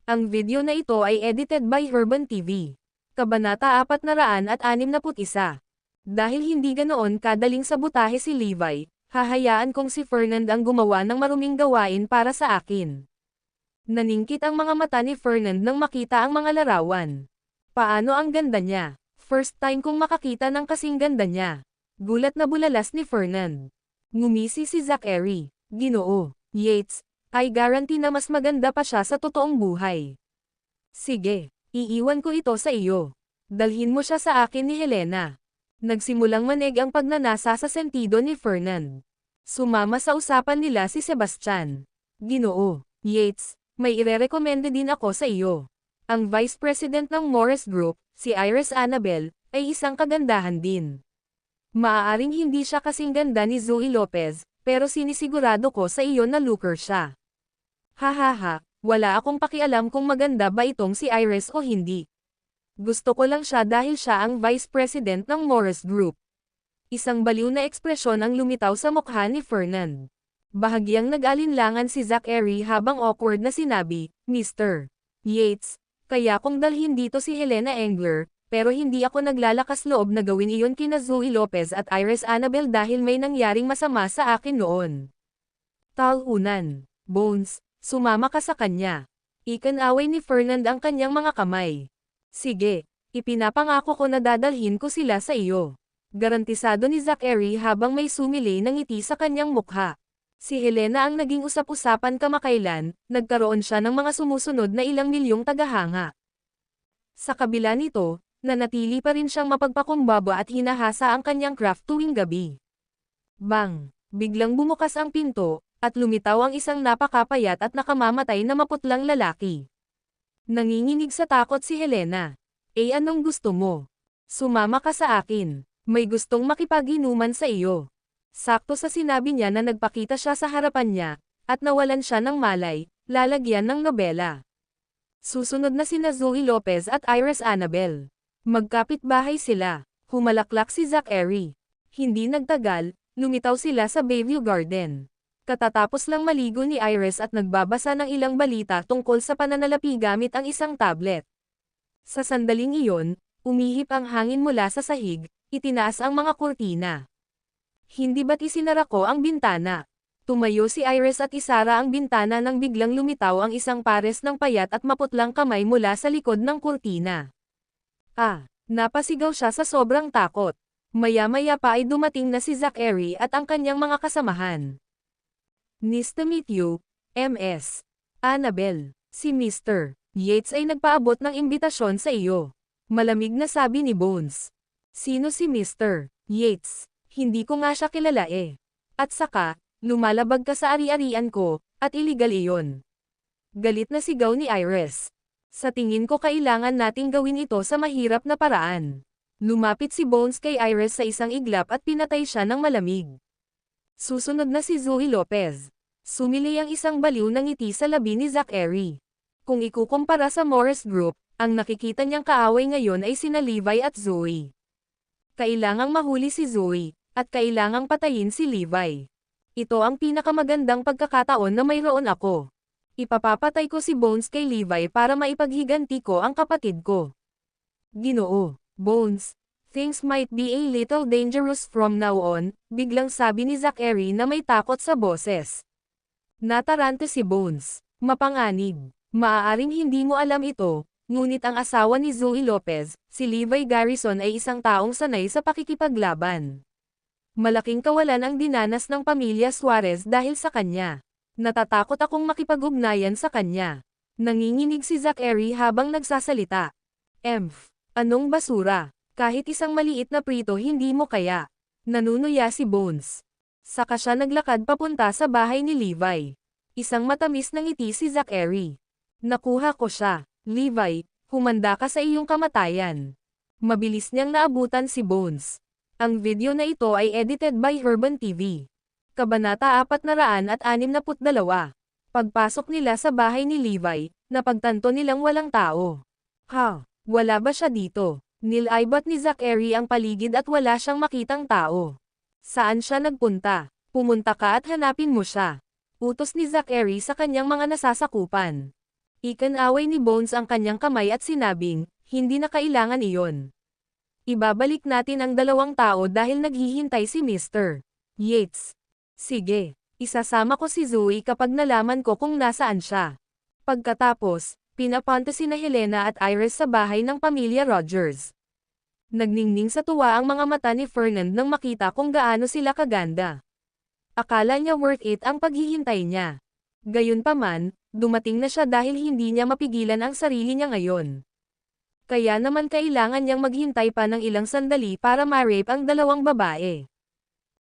Speaker 1: Ang video na ito ay edited by Herban TV. Kabanata 461. Dahil hindi ganoon kadaling sabutahe si Levi, hahayaan kong si Fernand ang gumawa ng maruming gawain para sa akin. Naningkit ang mga mata ni Fernand nang makita ang mga larawan. Paano ang ganda niya? First time kong makakita ng kasing ganda niya. Gulat na bulalas ni Fernand. Ngumisi si Zachary. "Ginoo, Yates, I guarantee na mas maganda pa siya sa totoong buhay. Sige, iiwan ko ito sa iyo. Dalhin mo siya sa akin ni Helena." Nagsimulang manig ang pagnanasa sa sentido ni Fernand. Sumama sa usapan nila si Sebastian. "Ginoo, Yates, may irerekomenda din ako sa iyo. Ang Vice President ng Morris Group, si Iris Annabel, ay isang kagandahan din. Maaaring hindi siya kasing ganda ni Zoe Lopez, pero sinisigurado ko sa iyo na looker siya." "Hahaha, wala akong pakialam kung maganda ba itong si Iris o hindi. Gusto ko lang siya dahil siya ang Vice President ng Morris Group." Isang baliw na ekspresyon ang lumitaw sa mukha ni Fernand. Bahagyang nag-alinlangan si Zachary habang awkward na sinabi, "Mr. Yates, kaya kong dalhin dito si Helena Engler, pero hindi ako naglalakas loob na gawin iyon kina Zoe Lopez at Iris Annabel dahil may nangyaring masama sa akin noon. Talunan. Bones, sumama ka sa kanya. Ikinaway ni Fernand ang kanyang mga kamay. Sige, ipinapangako ko na dadalhin ko sila sa iyo. Garantisado ni Zachary habang may sumili ng ngiti sa kanyang mukha. Si Helena ang naging usap-usapan kamakailan, nagkaroon siya ng mga sumusunod na ilang milyong tagahanga. Sa kabila nito, nanatili pa rin siyang mapagpakumbaba at hinahasa ang kanyang craft tuwing gabi. Bang! Biglang bumukas ang pinto, at lumitaw ang isang napakapayat at nakamamatay na maputlang lalaki. Nanginginig sa takot si Helena. Anong gusto mo? Sumama ka sa akin. May gustong makipag-inuman sa iyo. Sakto sa sinabi niya na nagpakita siya sa harapan niya, at nawalan siya ng malay, lalagyan ng nobela. Susunod na sina Zoe Lopez at Iris Annabel. Magkapit-bahay sila. Humalaklak si Zachary. Hindi nagtagal, lumitaw sila sa Bayview Garden. Katatapos lang maligo ni Iris at nagbabasa ng ilang balita tungkol sa pananalapi gamit ang isang tablet. Sa sandaling iyon, umihip ang hangin mula sa sahig, itinaas ang mga kurtina. Hindi ba't isinara ko ang bintana? Tumayo si Iris at isara ang bintana nang biglang lumitaw ang isang pares ng payat at maputlang kamay mula sa likod ng kurtina. Napasigaw siya sa sobrang takot. Maya-maya pa ay dumating na si Zachary at ang kanyang mga kasamahan. Nice to meet you, Ms. Annabel. Si Mr. Yates ay nagpaabot ng imbitasyon sa iyo. Malamig na sabi ni Bones. Sino si Mr. Yates? Hindi ko nga siya kilala eh. At saka, lumalabag ka sa ari-arian ko, at iligal iyon. Galit na sigaw ni Iris. Sa tingin ko kailangan nating gawin ito sa mahirap na paraan. Lumapit si Bones kay Iris sa isang iglap at pinatay siya ng malamig. Susunod na si Zoe Lopez. Sumili ang isang baliw na ngiti sa labi ni Zachary. Kung ikukumpara sa Morris Group, ang nakikita niyang kaaway ngayon ay sina Levi at Zoe. Kailangang mahuli si Zoe, at kailangang patayin si Levi. Ito ang pinakamagandang pagkakataon na mayroon ako. Ipapapatay ko si Bones kay Levi para maipaghiganti ko ang kapatid ko. Ginoo, Bones. Things might be a little dangerous from now on, biglang sabi ni Zachary na may takot sa boses. Natarante si Bones. Mapanganib. Maaaring hindi mo alam ito, ngunit ang asawa ni Zoe Lopez, si Levi Garrison ay isang taong sanay sa pakikipaglaban. Malaking kawalan ang dinanas ng pamilya Suarez dahil sa kanya. Natatakot akong makipag-ugnayan sa kanya. Nanginginig si Zachary habang nagsasalita. Anong basura? Kahit isang maliit na prito hindi mo kaya. Nanunuya si Bones. Saka siya naglakad papunta sa bahay ni Levi. Isang matamis na ngiti si Zachary. Nakuha ko siya. Levi, humanda ka sa iyong kamatayan. Mabilis niyang naabutan si Bones. Ang video na ito ay edited by Herban TV. Kabanata 462. Pagpasok nila sa bahay ni Levi, napagtanto nilang walang tao. Wala ba siya dito? Nilaibat ni Zachary ang paligid at wala siyang makitang tao. Saan siya nagpunta? Pumunta ka at hanapin mo siya. Utos ni Zachary sa kanyang mga nasasakupan. Ikinaway ni Bones ang kanyang kamay at sinabing, hindi na kailangan iyon. Ibabalik natin ang dalawang tao dahil naghihintay si Mr. Yates. Sige, isasama ko si Zoe kapag nalaman ko kung nasaan siya. Pagkatapos, pinapunta sina Helena at Iris sa bahay ng pamilya Rogers. Nagningning sa tuwa ang mga mata ni Fernand nang makita kung gaano sila kaganda. Akala niya worth it ang paghihintay niya. Gayunpaman, dumating na siya dahil hindi niya mapigilan ang sarili niya ngayon. Kaya naman kailangan niyang maghintay pa ng ilang sandali para ma-rape ang dalawang babae.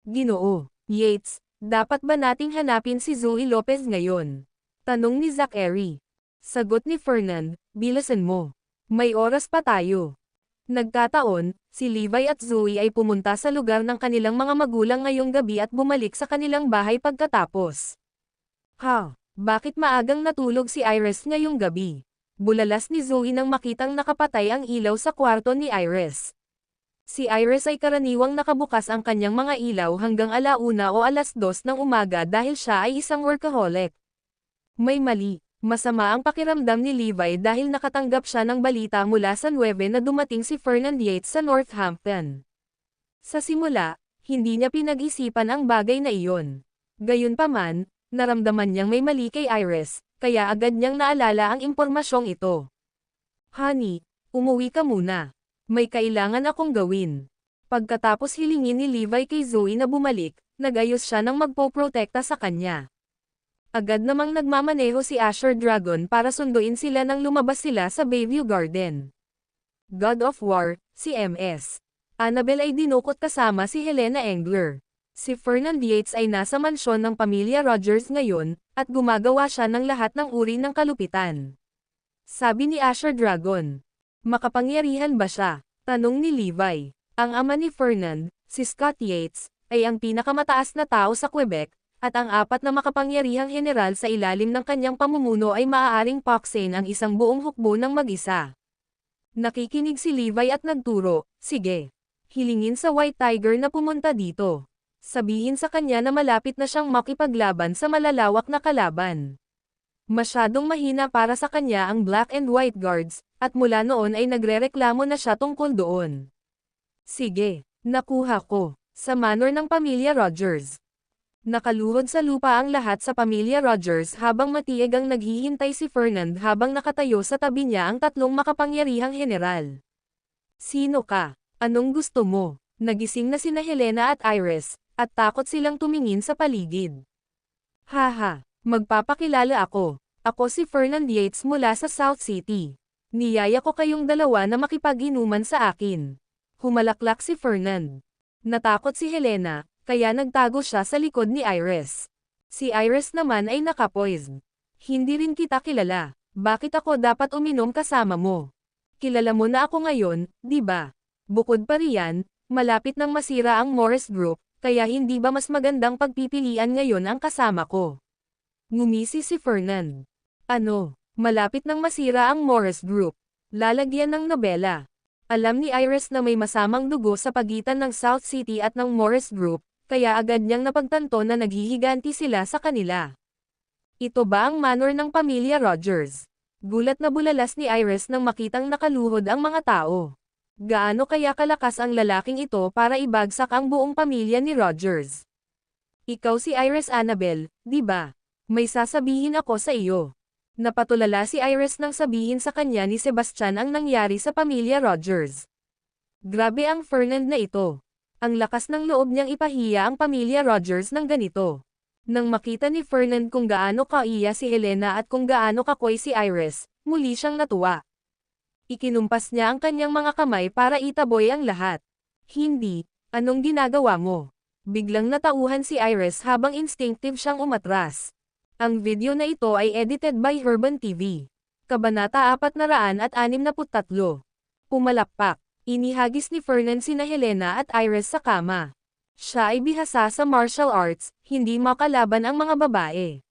Speaker 1: Ginoo, Yates, dapat ba nating hanapin si Zoe Lopez ngayon? Tanong ni Zachary. Sagot ni Fernand, bilisan mo. May oras pa tayo. Nagkataon, si Levi at Zoe ay pumunta sa lugar ng kanilang mga magulang ngayong gabi at bumalik sa kanilang bahay pagkatapos. Bakit maagang natulog si Iris ngayong gabi? Bulalas ni Zoe nang makitang nakapatay ang ilaw sa kwarto ni Iris. Si Iris ay karaniwang nakabukas ang kanyang mga ilaw hanggang 1:00 o 2:00 ng umaga dahil siya ay isang workaholic. May mali. Masama ang pakiramdam ni Levi dahil nakatanggap siya ng balita mula sa 9 na dumating si Fernand Yates sa Northampton. Sa simula, hindi niya pinag-isipan ang bagay na iyon. Gayunpaman, Naramdaman niyang may mali kay Iris, kaya agad niyang naalala ang impormasyong ito. Honey, umuwi ka muna. May kailangan akong gawin. Pagkatapos hilingin ni Levi kay Zoe na bumalik, nag-ayos siya ng magpoprotekta sa kanya. Agad namang nagmamaneho si Asher Dragon para sunduin sila nang lumabas sila sa Bayview Garden. God of War, si MS. Annabelle ay dinukot kasama si Helena Engler. Si Fernand Yates ay nasa mansyon ng pamilya Rogers ngayon, at gumagawa siya ng lahat ng uri ng kalupitan. Sabi ni Asher Dragon. Makapangyarihan ba siya? Tanong ni Levi. Ang ama ni Fernand, si Scott Yates, ay ang pinakamataas na tao sa Quebec, at ang apat na makapangyarihang general sa ilalim ng kanyang pamumuno ay maaaring paksain ang isang buong hukbo ng mag-isa. Nakikinig si Levi at nagturo, sige. Hilingin sa White Tiger na pumunta dito. Sabihin sa kanya na malapit na siyang makipaglaban sa malalawak na kalaban. Masyadong mahina para sa kanya ang Black and White Guards, at mula noon ay nagrereklamo na siya tungkol doon. Sige, nakuha ko. Sa manor ng pamilya Rogers. Nakaluhod sa lupa ang lahat sa pamilya Rogers habang matieg ang naghihintay si Fernand habang nakatayo sa tabi niya ang tatlong makapangyarihang general. Sino ka? Anong gusto mo? Nagising na sina Helena at Iris, at takot silang tumingin sa paligid. Haha, magpapakilala ako. Ako si Fernand Yates mula sa South City. Niyaya ko kayong dalawa na makipag-inuman sa akin. Humalaklak si Fernand. Natakot si Helena, kaya nagtago siya sa likod ni Iris. Si Iris naman ay nakapoised. Hindi rin kita kilala. Bakit ako dapat uminom kasama mo? Kilala mo na ako ngayon, di ba? Bukod pa riyan, malapit nang masira ang Morris Group, kaya hindi ba mas magandang pagpipilian ngayon ang kasama ko? Ngumisi si Fernand. Ano? Malapit nang masira ang Morris Group. Lalagyan ng nobela. Alam ni Iris na may masamang dugo sa pagitan ng South City at ng Morris Group, kaya agad niyang napagtanto na naghihiganti sila sa kanila. Ito ba ang manor ng pamilya Rogers? Gulat na bulalas ni Iris nang makitang nakaluhod ang mga tao. Gaano kaya kalakas ang lalaking ito para ibagsak ang buong pamilya ni Rogers? Ikaw si Iris Annabelle, di ba? May sasabihin ako sa iyo. Napatulala si Iris nang sabihin sa kanya ni Sebastian ang nangyari sa pamilya Rogers. Grabe ang Fernand na ito. Ang lakas ng loob niyang ipahiya ang pamilya Rogers ng ganito. Nang makita ni Fernand kung gaano kaiya si Helena at kung gaano kakoy si Iris, muli siyang natuwa. Ikinumpas niya ang kanyang mga kamay para itaboy ang lahat. Hindi, anong ginagawa mo? Biglang natauhan si Iris habang instinctive siyang umatras. Ang video na ito ay edited by Herban TV. Kabanata 463. Pumalakpak. Inihagis ni Fernand sina Helena at Iris sa kama. Siya ay bihasa sa martial arts, hindi makalaban ang mga babae.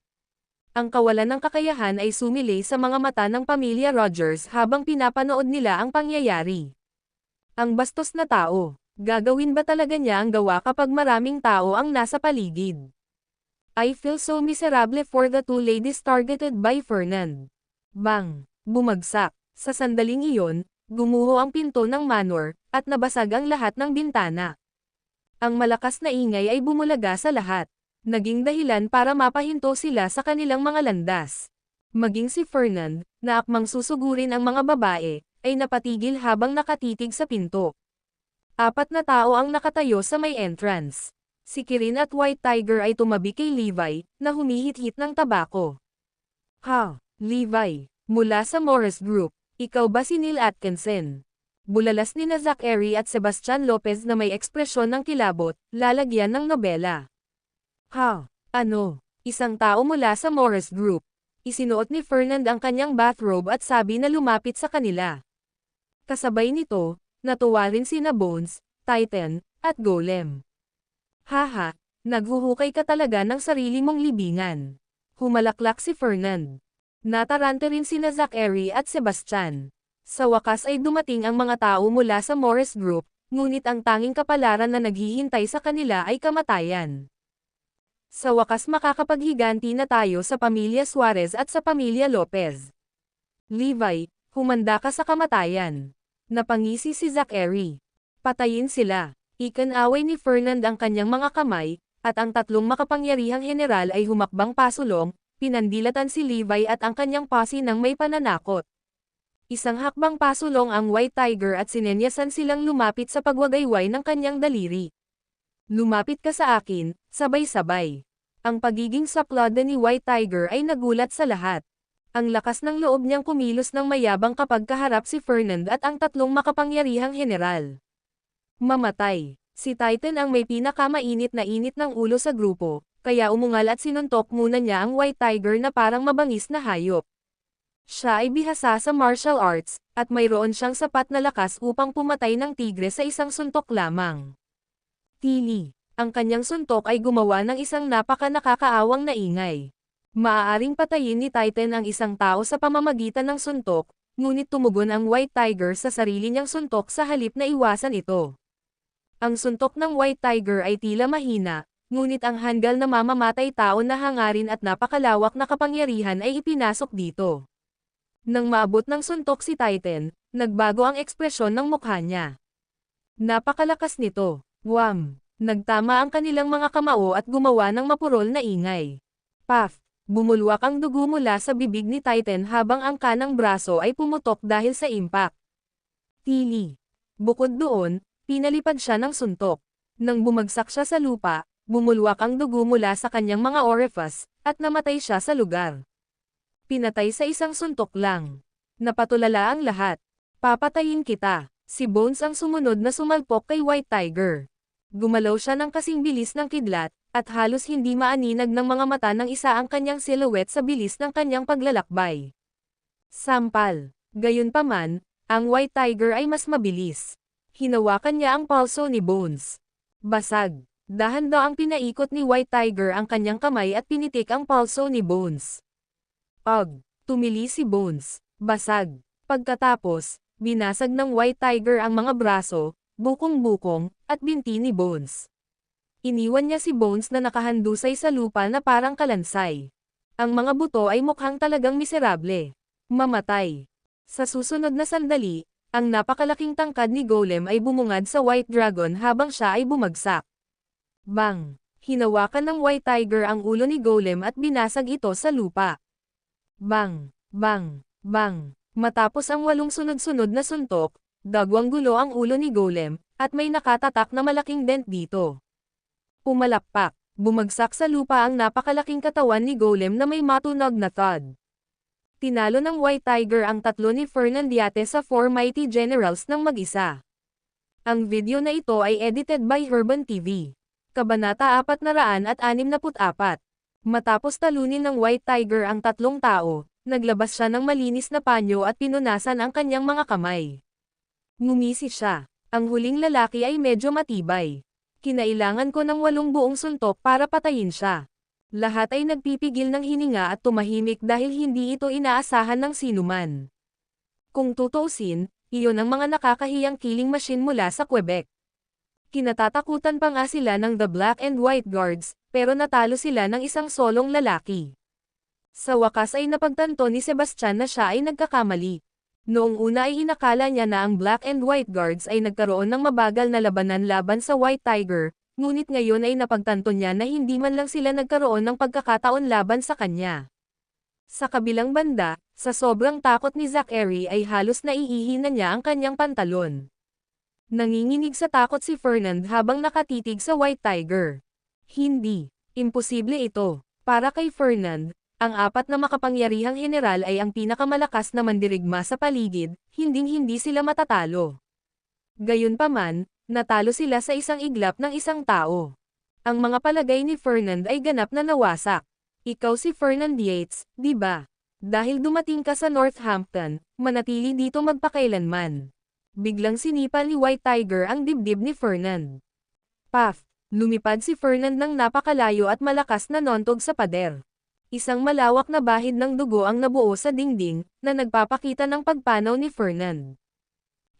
Speaker 1: Ang kawalan ng kakayahan ay sumilay sa mga mata ng pamilya Rogers habang pinapanood nila ang pangyayari. Ang bastos na tao. Gagawin ba talaga niya ang gawa kapag maraming tao ang nasa paligid? I feel so miserable for the two ladies targeted by Fernand. Bang! Bumagsak. Sa sandaling iyon, gumuho ang pinto ng manor, at nabasag ang lahat ng bintana. Ang malakas na ingay ay bumulaga sa lahat. Naging dahilan para mapahinto sila sa kanilang mga landas. Maging si Fernand, na akmang susugurin ang mga babae, ay napatigil habang nakatitig sa pinto. Apat na tao ang nakatayo sa may entrance. Si Kirin at White Tiger ay tumabi kay Levi, na humihit-hit ng tabako. Ha, Levi, mula sa Morris Group, ikaw ba si Neil Atkinson? Bulalas ni na Zachary at Sebastian Lopez na may ekspresyon ng kilabot, lalagyan ng nobela. Ha, ano? Isang tao mula sa Morris Group. Isinuot ni Fernand ang kanyang bathrobe at sabi na lumapit sa kanila. Kasabay nito, natuwa rin sina Bones, Titan, at Golem. Haha, naghuhukay ka talaga ng sarili mong libingan. Humalaklak si Fernand. Natarante rin sina Zachary at Sebastian. Sa wakas ay dumating ang mga tao mula sa Morris Group, ngunit ang tanging kapalaran na naghihintay sa kanila ay kamatayan. Sa wakas makakapaghiganti na tayo sa pamilya Suarez at sa pamilya Lopez. Levi, humanda ka sa kamatayan. Napangisi si Zachary. Patayin sila. Ikanaway ni Fernand ang kanyang mga kamay, at ang tatlong makapangyarihang general ay humakbang pasulong, pinandilatan si Levi at ang kanyang posse ng may pananakot. Isang hakbang pasulong ang White Tiger at sinenyasan silang lumapit sa pagwagayway ng kanyang daliri. Lumapit ka sa akin, sabay-sabay. Ang pagiging saplada ni White Tiger ay nagulat sa lahat. Ang lakas ng loob niyang kumilos ng mayabang kapag kaharap si Fernand at ang tatlong makapangyarihang general. Mamatay. Si Titan ang may pinakamainit na init ng ulo sa grupo, kaya umungal at sinuntok muna niya ang White Tiger na parang mabangis na hayop. Siya ay bihasa sa martial arts, at mayroon siyang sapat na lakas upang pumatay ng tigre sa isang suntok lamang. Tili. Ang kanyang suntok ay gumawa ng isang napaka-nakakaawang na ingay. Maaaring patayin ni Titan ang isang tao sa pamamagitan ng suntok, ngunit tumugon ang White Tiger sa sarili niyang suntok sa halip na iwasan ito. Ang suntok ng White Tiger ay tila mahina, ngunit ang hanggal na mamamatay tao na hangarin at napakalawak na kapangyarihan ay ipinasok dito. Nang maabot ng suntok si Titan, nagbago ang ekspresyon ng mukha niya. Napakalakas nito. Wham! Nagtama ang kanilang mga kamao at gumawa ng mapurol na ingay. Paf! Bumulwak ang dugo mula sa bibig ni Titan habang ang kanang braso ay pumutok dahil sa impact. Tili. Bukod doon, pinalipad siya ng suntok. Nang bumagsak siya sa lupa, bumulwak ang dugo mula sa kanyang mga orifice, at namatay siya sa lugar. Pinatay sa isang suntok lang. Napatulala ang lahat. Papatayin kita. Si Bones ang sumunod na sumalpok kay White Tiger. Gumalaw siya ng kasing bilis ng kidlat, at halos hindi maaninag ng mga mata ng isa ang kanyang silhouette sa bilis ng kanyang paglalakbay. Sampal. Gayunpaman, ang White Tiger ay mas mabilis. Hinawakan niya ang palso ni Bones. Basag. Dahan-daang pinaikot ni White Tiger ang kanyang kamay at pinitik ang palso ni Bones. Tumili si Bones. Basag. Pagkatapos, binasag ng White Tiger ang mga braso, bukong-bukong, at binti ni Bones. Iniwan niya si Bones na nakahandusay sa lupa na parang kalansay. Ang mga buto ay mukhang talagang miserable. Mamatay. Sa susunod na sandali, ang napakalaking tangkad ni Golem ay bumungad sa White Dragon habang siya ay bumagsak. Bang! Hinawakan ng White Tiger ang ulo ni Golem at binasag ito sa lupa. Bang! Bang! Bang! Matapos ang 8 sunod-sunod na suntok, dagwang gulo ang ulo ni Golem, at may nakatatak na malaking dent dito. Pumalakpak. Bumagsak sa lupa ang napakalaking katawan ni Golem na may matunog na thud. Tinalo ng White Tiger ang tatlo ni Fernand Yate sa 4 Mighty Generals ng mag-isa. Ang video na ito ay edited by Herban TV. Kabanata 464. Matapos talunin ng White Tiger ang tatlong tao, naglabas siya ng malinis na panyo at pinunasan ang kanyang mga kamay. Ngumisi siya. Ang huling lalaki ay medyo matibay. Kinailangan ko ng 8 buong suntok para patayin siya. Lahat ay nagpipigil ng hininga at tumahimik dahil hindi ito inaasahan ng sinuman. Kung tutuusin, iyon ang mga nakakahiyang killing machine mula sa Quebec. Kinatatakutan pa nga sila ng The Black and White Guards, pero natalo sila ng isang solong lalaki. Sa wakas ay napagtanto ni Sebastian na siya ay nagkakamali. Noong una ay inakala niya na ang Black and White Guards ay nagkaroon ng mabagal na labanan laban sa White Tiger, ngunit ngayon ay napagtanto niya na hindi man lang sila nagkaroon ng pagkakataon laban sa kanya. Sa kabilang banda, sa sobrang takot ni Zachary ay halos naiihi na niya ang kanyang pantalon. Nanginginig sa takot si Fernand habang nakatitig sa White Tiger. Hindi. Imposible ito. Para kay Fernand, ang 4 na makapangyarihang general ay ang pinakamalakas na mandirigma sa paligid, hinding-hindi sila matatalo. Gayunpaman, natalo sila sa isang iglap ng isang tao. Ang mga palagay ni Fernand ay ganap na nawasak. Ikaw si Fernand Yates, di ba? Dahil dumating ka sa Northampton, manatili dito magpakailanman. Biglang sinipal ni White Tiger ang dibdib ni Fernand. Paf! Lumipad si Fernand ng napakalayo at malakas na nontog sa pader. Isang malawak na bahid ng dugo ang nabuo sa dingding, na nagpapakita ng pagpanaw ni Fernand.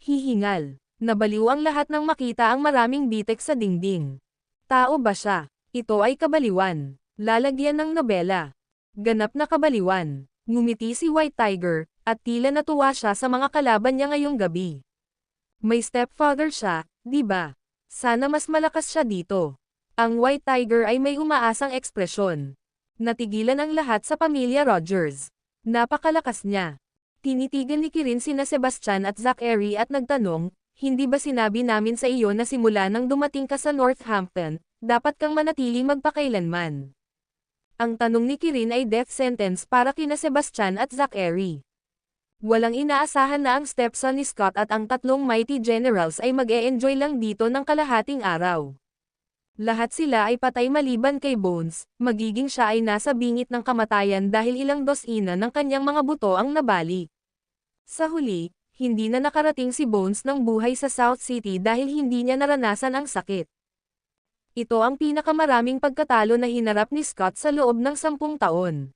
Speaker 1: Hihingal. Nabaliw ang lahat nang makita ang maraming bitek sa dingding. Tao ba siya? Ito ay kabaliwan. Lalagyan ng nobela. Ganap na kabaliwan. Ngumiti si White Tiger, at tila natuwa siya sa mga kalaban niya ngayong gabi. May stepfather siya, di ba? Sana mas malakas siya dito. Ang White Tiger ay may umaasang ekspresyon. Natigilan ang lahat sa pamilya Rogers. Napakalakas niya. Tinitigan ni Kirin sina Sebastian at Zachary at nagtanong, hindi ba sinabi namin sa iyo na simula nang dumating ka sa Northampton, dapat kang manatiling magpakailanman? Ang tanong ni Kirin ay death sentence para kina Sebastian at Zachary. Walang inaasahan na ang stepson ni Scott at ang tatlong mighty generals ay mag-e-enjoy lang dito ng kalahating araw. Lahat sila ay patay maliban kay Bones, magiging siya ay nasa bingit ng kamatayan dahil ilang dosina ng kanyang mga buto ang nabali. Sa huli, hindi na nakarating si Bones ng buhay sa South City dahil hindi niya naranasan ang sakit. Ito ang pinakamaraming pagkatalo na hinarap ni Scott sa loob ng 10 taon.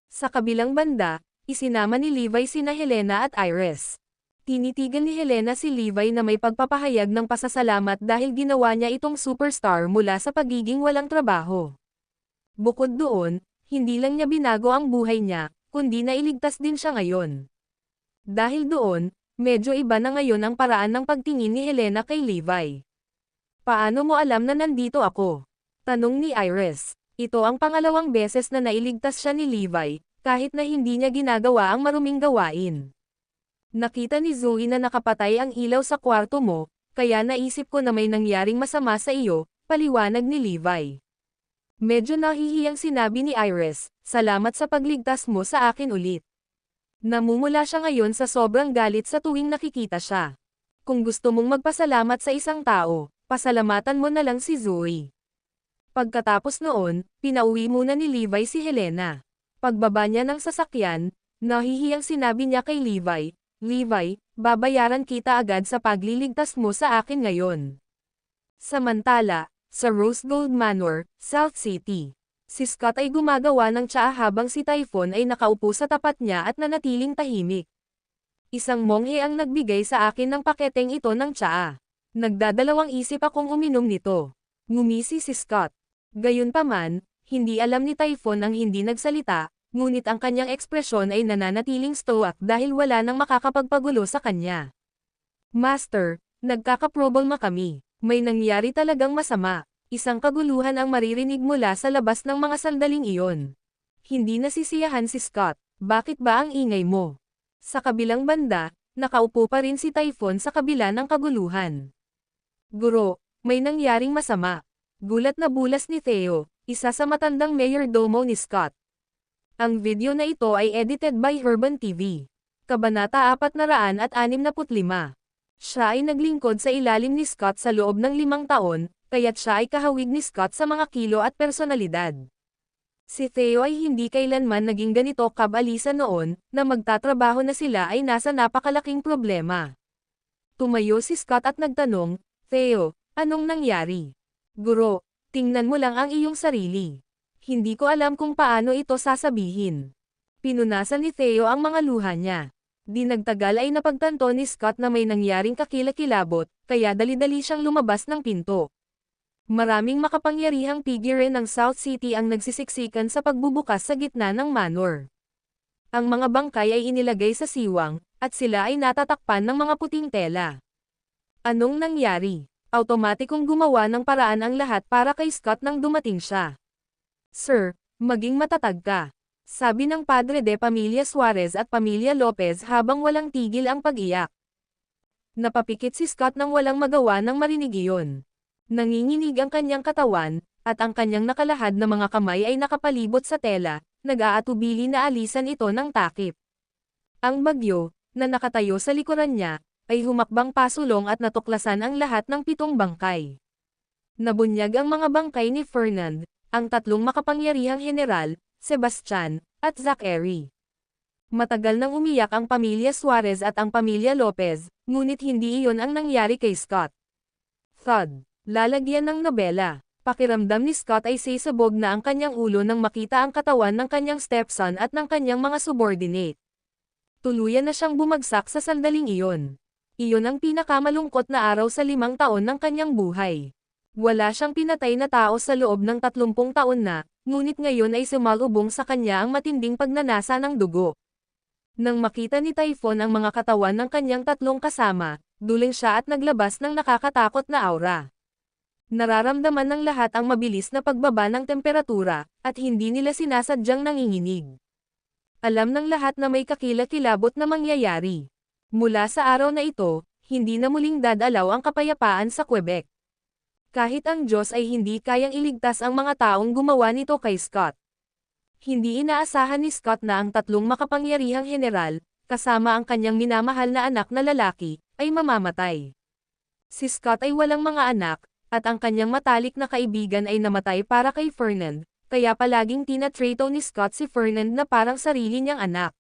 Speaker 1: Sa kabilang banda, isinama ni Levi sina Helena at Iris. Tinitigan ni Helena si Levi na may pagpapahayag ng pasasalamat dahil ginawa niya itong superstar mula sa pagiging walang trabaho. Bukod doon, hindi lang niya binago ang buhay niya, kundi nailigtas din siya ngayon. Dahil doon, medyo iba na ngayon ang paraan ng pagtingin ni Helena kay Levi. Paano mo alam na nandito ako? Tanong ni Iris. Ito ang pangalawang beses na nailigtas siya ni Levi, kahit na hindi niya ginagawa ang maruming gawain. Nakita ni Zoe na nakapatay ang ilaw sa kwarto mo, kaya naisip ko na may nangyaring masama sa iyo, paliwanag ni Levi. Medyo nahihiyang sinabi ni Iris, salamat sa pagligtas mo sa akin ulit. Namumula siya ngayon sa sobrang galit sa tuwing nakikita siya. Kung gusto mong magpasalamat sa isang tao, pasalamatan mo na lang si Zoe. Pagkatapos noon, pinauwi muna ni Levi si Helena. Pagbaba niya ng sasakyan, nahihiyang sinabi niya kay Levi, Levi, babayaran kita agad sa pagliligtas mo sa akin ngayon. Samantala, sa Rose Gold Manor, South City, si Scott ay gumagawa ng tsaa habang si Typhon ay nakaupo sa tapat niya at nanatiling tahimik. Isang monghe ang nagbigay sa akin ng paketeng ito ng tsaa. Nagdadalawang isip akong uminom nito. Ngumisi si Scott. Gayunpaman, hindi alam ni Typhon ang hindi nagsalita, ngunit ang kanyang ekspresyon ay nananatiling stoic dahil wala nang makakapagpagulo sa kanya. Master, nagkakaproblema kami. May nangyari talagang masama. Isang kaguluhan ang maririnig mula sa labas ng mga sandaling iyon. Hindi nasisiyahan si Scott. Bakit ba ang ingay mo? Sa kabilang banda, nakaupo pa rin si Typhon sa kabila ng kaguluhan. Guro, may nangyaring masama. Gulat na bulas ni Theo, isa sa matandang mayordomo ni Scott. Ang video na ito ay edited by Herban TV. Kabanata 465. Siya ay naglingkod sa ilalim ni Scott sa loob ng 5 taon, kaya't siya ay kahawig ni Scott sa mga kilo at personalidad. Si Theo ay hindi kailanman naging ganito kabalisa noon, na magtatrabaho na sila ay nasa napakalaking problema. Tumayo si Scott at nagtanong, Theo, anong nangyari? Guro, tingnan mo lang ang iyong sarili. Hindi ko alam kung paano ito sasabihin. Pinunasan ni Theo ang mga luha niya. Di nagtagal ay napagtanto ni Scott na may nangyaring kakilakilabot, kaya dali-dali siyang lumabas ng pinto. Maraming makapangyarihang figure ng South City ang nagsisiksikan sa pagbubukas sa gitna ng manor. Ang mga bangkay ay inilagay sa siwang, at sila ay natatakpan ng mga puting tela. Anong nangyari? Automatikong gumawa ng paraan ang lahat para kay Scott nang dumating siya. Sir, maging matatag ka. Sabi ng Padre de Pamilya Suarez at Pamilya Lopez habang walang tigil ang pag-iyak. Napapikit si Scott nang walang magawa ng marinig iyon. Nanginginig ang kanyang katawan, at ang kanyang nakalahad na mga kamay ay nakapalibot sa tela, nag-aatubili na alisan ito ng takip. Ang bagyo, na nakatayo sa likuran niya, ay humakbang pasulong at natuklasan ang lahat ng 7 bangkay. Nabunyag ang mga bangkay ni Fernand, ang 3 makapangyarihang general, Sebastian, at Zachary. Matagal nang umiyak ang pamilya Suarez at ang pamilya Lopez, ngunit hindi iyon ang nangyari kay Scott. Thud. Lalagyan ng nobela. Pakiramdam ni Scott ay sisabog na ang kanyang ulo nang makita ang katawan ng kanyang stepson at ng kanyang mga subordinate. Tuluyan na siyang bumagsak sa sandaling iyon. Iyon ang pinakamalungkot na araw sa 5 taon ng kanyang buhay. Wala siyang pinatay na tao sa loob ng 30 taon na, ngunit ngayon ay sumalubong sa kanya ang matinding pagnanasa ng dugo. Nang makita ni Typhon ang mga katawan ng kanyang 3 kasama, duling siya at naglabas ng nakakatakot na aura. Nararamdaman ng lahat ang mabilis na pagbaba ng temperatura, at hindi nila sinasadyang nanginginig. Alam ng lahat na may kakilakilabot na mangyayari. Mula sa araw na ito, hindi na muling dadalaw ang kapayapaan sa Quebec. Kahit ang Diyos ay hindi kayang iligtas ang mga taong gumawa nito kay Scott. Hindi inaasahan ni Scott na ang tatlong makapangyarihang general, kasama ang kanyang minamahal na anak na lalaki, ay mamamatay. Si Scott ay walang mga anak, at ang kanyang matalik na kaibigan ay namatay para kay Fernand, kaya palaging tinatrato ni Scott si Fernand na parang sarili niyang anak.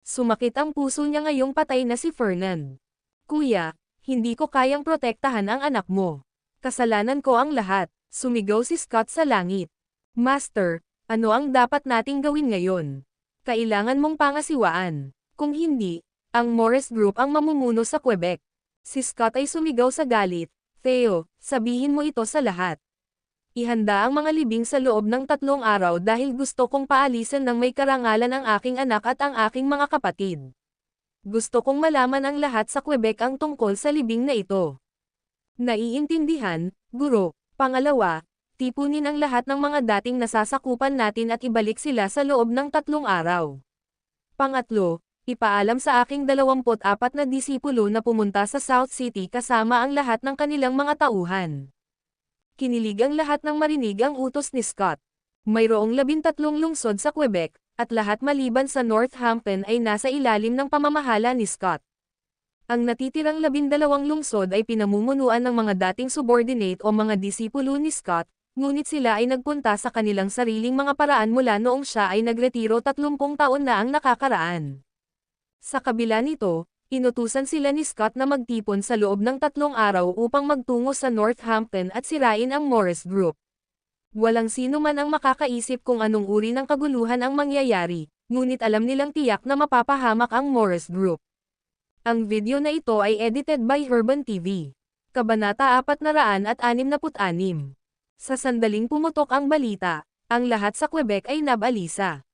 Speaker 1: Sumakit ang puso niya ngayong patay na si Fernand. Kuya, hindi ko kayang protektahan ang anak mo. Kasalanan ko ang lahat, sumigaw si Scott sa langit. Master, ano ang dapat nating gawin ngayon? Kailangan mong pangasiwaan. Kung hindi, ang Morris Group ang mamumuno sa Quebec. Si Scott ay sumigaw sa galit. Theo, sabihin mo ito sa lahat. Ihanda ang mga libing sa loob ng 3 araw dahil gusto kong paalisan ng may karangalan ang aking anak at ang aking mga kapatid. Gusto kong malaman ang lahat sa Quebec ang tungkol sa libing na ito. Naiintindihan, Guro. Pangalawa, tipunin ang lahat ng mga dating nasasakupan natin at ibalik sila sa loob ng 3 araw. Pangatlo, ipaalam sa aking 24 na disipulo na pumunta sa South City kasama ang lahat ng kanilang mga tauhan. Kinilig ang lahat ng marinig ang utos ni Scott. Mayroong 13 lungsod sa Quebec, at lahat maliban sa Northampton ay nasa ilalim ng pamamahala ni Scott. Ang natitirang 12 lungsod ay pinamumunuan ng mga dating subordinate o mga disipulo ni Scott, ngunit sila ay nagpunta sa kanilang sariling mga paraan mula noong siya ay nagretiro 30 taon na ang nakakaraan. Sa kabila nito, inutusan sila ni Scott na magtipon sa loob ng 3 araw upang magtungo sa Northampton at sirain ang Morris Group. Walang sino man ang makakaisip kung anong uri ng kaguluhan ang mangyayari, ngunit alam nilang tiyak na mapapahamak ang Morris Group. Ang video na ito ay edited by Herban TV. Kabanata 466. Sa sandaling pumutok ang balita, ang lahat sa Quebec ay nabalisa.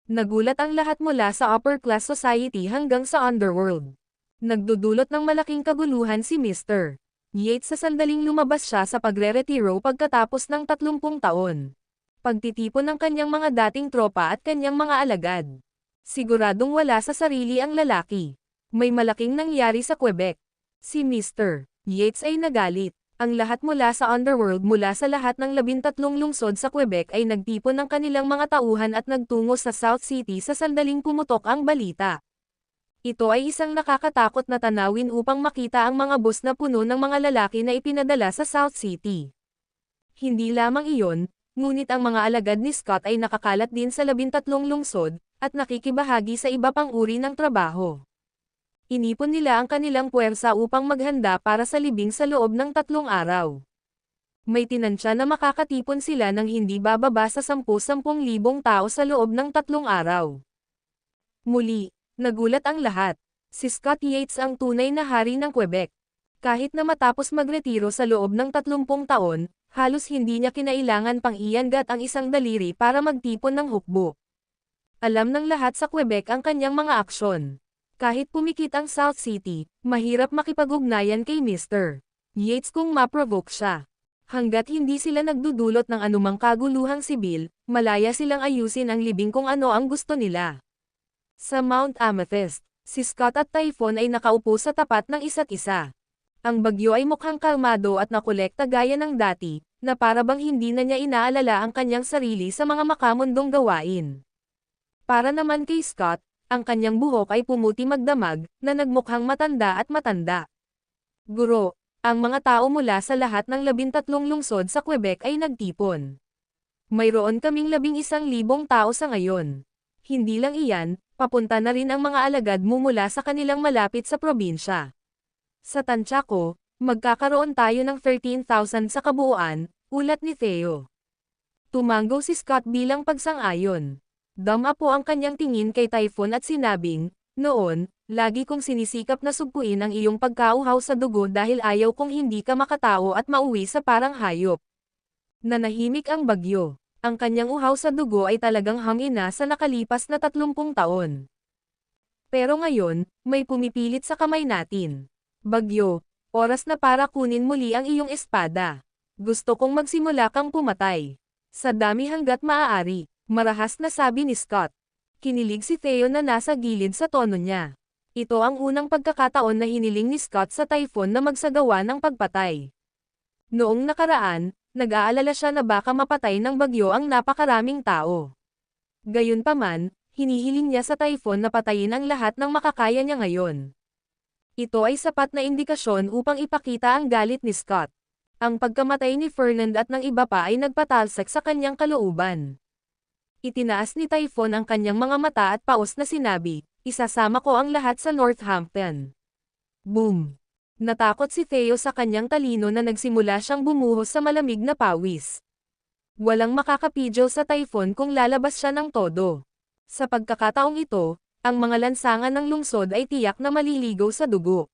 Speaker 1: Nagulat ang lahat mula sa upper-class society hanggang sa underworld. Nagdudulot ng malaking kaguluhan si Mr. Yates sa sandaling lumabas siya sa pagre-retiro pagkatapos ng 30 taon. Pagtitipon ng kanyang mga dating tropa at kanyang mga alagad. Siguradong wala sa sarili ang lalaki. May malaking nangyari sa Quebec. Si Mr. Yates ay nagalit. Ang lahat mula sa underworld mula sa lahat ng 13 lungsod sa Quebec ay nagtipon ng kanilang mga tauhan at nagtungo sa South City sa sandaling pumutok ang balita. Ito ay isang nakakatakot na tanawin upang makita ang mga bus na puno ng mga lalaki na ipinadala sa South City. Hindi lamang iyon, ngunit ang mga alagad ni Scott ay nakakalat din sa 13 lungsod, at nakikibahagi sa iba pang uri ng trabaho. Inipon nila ang kanilang puwersa upang maghanda para sa libing sa loob ng 3 araw. May tinansya na makakatipon sila ng hindi bababa sa 10,000 tao sa loob ng 3 araw. Muli, nagulat ang lahat. Si Scott Yates ang tunay na hari ng Quebec. Kahit na matapos magretiro sa loob ng 30 taon, halos hindi niya kinailangan pang iangat ang isang daliri para magtipon ng hukbo. Alam ng lahat sa Quebec ang kanyang mga aksyon. Kahit pumikit ang South City, mahirap makipag-ugnayan kay Mr. Yates kung ma-provoke siya. Hanggat hindi sila nagdudulot ng anumang kaguluhang sibil, malaya silang ayusin ang libing kung ano ang gusto nila. Sa Mount Amethyst, si Scott at Typhon ay nakaupo sa tapat ng isa't isa. Ang bagyo ay mukhang kalmado at nakolekta gaya ng dati, na parabang hindi na niya inaalala ang kanyang sarili sa mga makamundong gawain. Para naman kay Scott, ang kanyang buhok ay pumuti magdamag, na nagmukhang matanda at matanda. Guro, ang mga tao mula sa lahat ng 13 lungsod sa Quebec ay nagtipon. Mayroon kaming 11,000 tao sa ngayon. Hindi lang iyan, papunta na rin ang mga alagad mo mula sa kanilang malapit sa probinsya. Sa tansya ko, magkakaroon tayo ng 13,000 sa kabuuan, ulat ni Theo. Tumanggo si Scott bilang pagsang-ayon. Dama po ang kanyang tingin kay Typhon at sinabing, noon, lagi kong sinisikap na sugpuin ang iyong pagkauhaw sa dugo dahil ayaw kong hindi ka makatao at mauwi sa parang hayop. Nanahimik ang bagyo. Ang kanyang uhaw sa dugo ay talagang hangina sa nakalipas na 30 taon. Pero ngayon, may pumipilit sa kamay natin. Bagyo, oras na para kunin muli ang iyong espada. Gusto kong magsimula kang pumatay. Sa dami hanggat maaari, marahas na sabi ni Scott. Kinilig si Theo na nasa gilid sa tono niya. Ito ang unang pagkakataon na hiniling ni Scott sa Typhoon na magsagawa ng pagpatay. Noong nakaraan, nag-aalala siya na baka mapatay ng bagyo ang napakaraming tao. Gayunpaman, hinihiling niya sa Typhoon na patayin ang lahat ng makakaya niya ngayon. Ito ay sapat na indikasyon upang ipakita ang galit ni Scott. Ang pagkamatay ni Fernand at ng iba pa ay nagpatalsik sa kanyang kalooban. Itinaas ni Typhoon ang kanyang mga mata at paos na sinabi, isasama ko ang lahat sa Northampton. Boom! Natakot si Theo sa kanyang talino na nagsimula siyang bumuhos sa malamig na pawis. Walang makakapidyo sa Typhoon kung lalabas siya ng todo. Sa pagkakataong ito, ang mga lansangan ng lungsod ay tiyak na maliligaw sa dugo.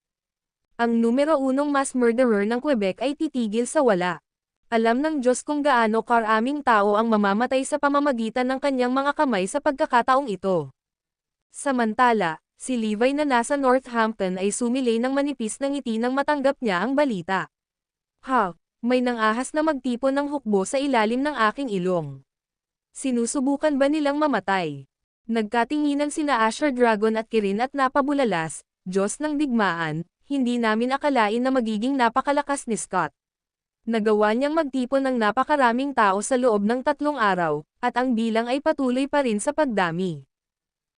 Speaker 1: Ang numero 1 mass murderer ng Quebec ay titigil sa wala. Alam ng Diyos kung gaano karaming tao ang mamamatay sa pamamagitan ng kanyang mga kamay sa pagkakataong ito. Samantala, si Levi na nasa Northampton ay sumilay ng manipis na ngiti nang matanggap niya ang balita. Ha, may nangahas na magtipon ng hukbo sa ilalim ng aking ilong. Sinusubukan ba nilang mamatay? Nagkatinginan sina Asher Dragon at Kirin at napabulalas, Diyos ng digmaan, hindi namin akalain na magiging napakalakas ni Scott. Nagawa niyang magtipon ng napakaraming tao sa loob ng 3 araw, at ang bilang ay patuloy pa rin sa pagdami.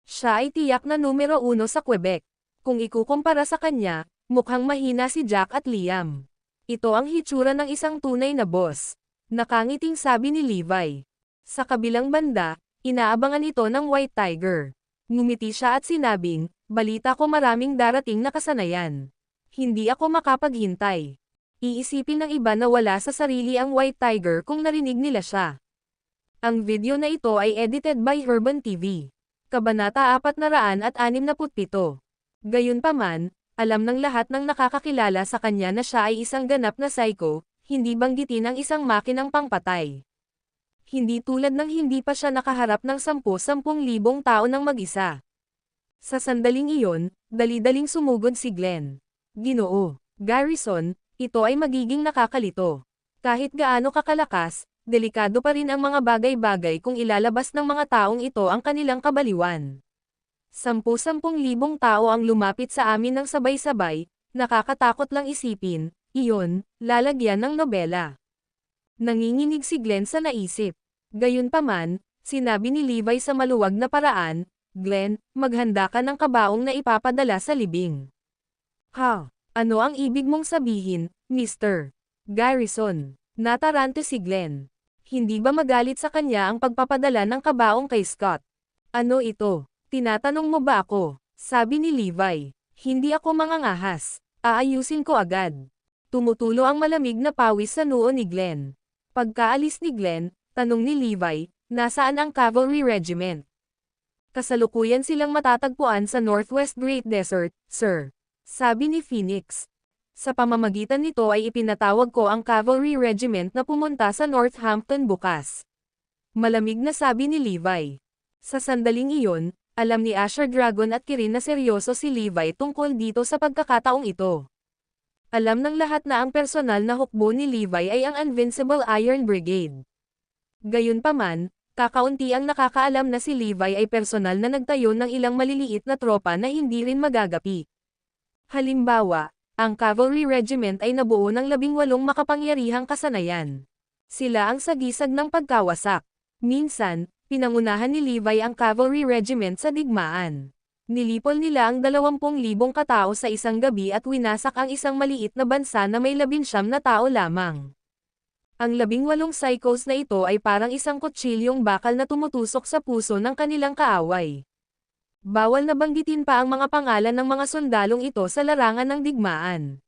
Speaker 1: Siya ay tiyak na numero 1 sa Quebec. Kung ikukumpara sa kanya, mukhang mahina si Jack at Liam. Ito ang hitsura ng isang tunay na boss. Nakangiting sabi ni Levi. Sa kabilang banda, inaabangan ito ng White Tiger. Ngumiti siya at sinabing, balita ko maraming darating na kasanayan. Hindi ako makapaghintay. Iisipin ng iba na wala sa sarili ang White Tiger kung narinig nila siya. Ang video na ito ay edited by Herban TV. Kabanata 467. Gayunpaman, alam ng lahat ng nakakakilala sa kanya na siya ay isang ganap na psycho, hindi banggitin ang isang makinang pangpatay. Hindi tulad ng hindi pa siya nakaharap ng 10,000 tao ng mag-isa. Sa sandaling iyon, dali-daling sumugod si Glenn. Ginoo, Garrison, ito ay magiging nakakalito. Kahit gaano kakalakas, delikado pa rin ang mga bagay-bagay kung ilalabas ng mga taong ito ang kanilang kabaliwan. 10,000 tao ang lumapit sa amin ng sabay-sabay, nakakatakot lang isipin, iyon, lalagyan ng nobela. Nanginginig si Glenn sa naisip. Gayunpaman, sinabi ni Levi sa maluwag na paraan, Glenn, maghanda ka ng kabaong na ipapadala sa libing. Ha? Ano ang ibig mong sabihin, Mr. Garrison? Natarante si Glenn. Hindi ba magalit sa kanya ang pagpapadala ng kabaong kay Scott? Ano ito? Tinatanong mo ba ako? Sabi ni Levi. Hindi ako mangangahas. Aayusin ko agad. Tumutulo ang malamig na pawis sa noo ni Glenn. Pagkaalis ni Glenn, tanong ni Levi, nasaan ang cavalry regiment? Kasalukuyan silang matatagpuan sa Northwest Great Desert, sir. Sabi ni Phoenix. Sa pamamagitan nito ay ipinatawag ko ang cavalry regiment na pumunta sa Northampton bukas. Malamig na sabi ni Levi. Sa sandaling iyon, alam ni Asher Dragon at Kirin na seryoso si Levi tungkol dito sa pagkakataong ito. Alam ng lahat na ang personal na hukbo ni Levi ay ang Invincible Iron Brigade. Gayunpaman, kakaunti ang nakakaalam na si Levi ay personal na nagtayo ng ilang maliliit na tropa na hindi rin magagapi. Halimbawa, ang cavalry regiment ay nabuo ng 18 makapangyarihang kasanayan. Sila ang sagisag ng pagkawasak. Minsan, pinangunahan ni Levi ang cavalry regiment sa digmaan. Nilipol nila ang 20,000 katao sa isang gabi at winasak ang isang maliit na bansa na may 19 na tao lamang. Ang 18 psychos na ito ay parang isang kutsilyong bakal na tumutusok sa puso ng kanilang kaaway. Bawal na banggitin pa ang mga pangalan ng mga sundalong ito sa larangan ng digmaan.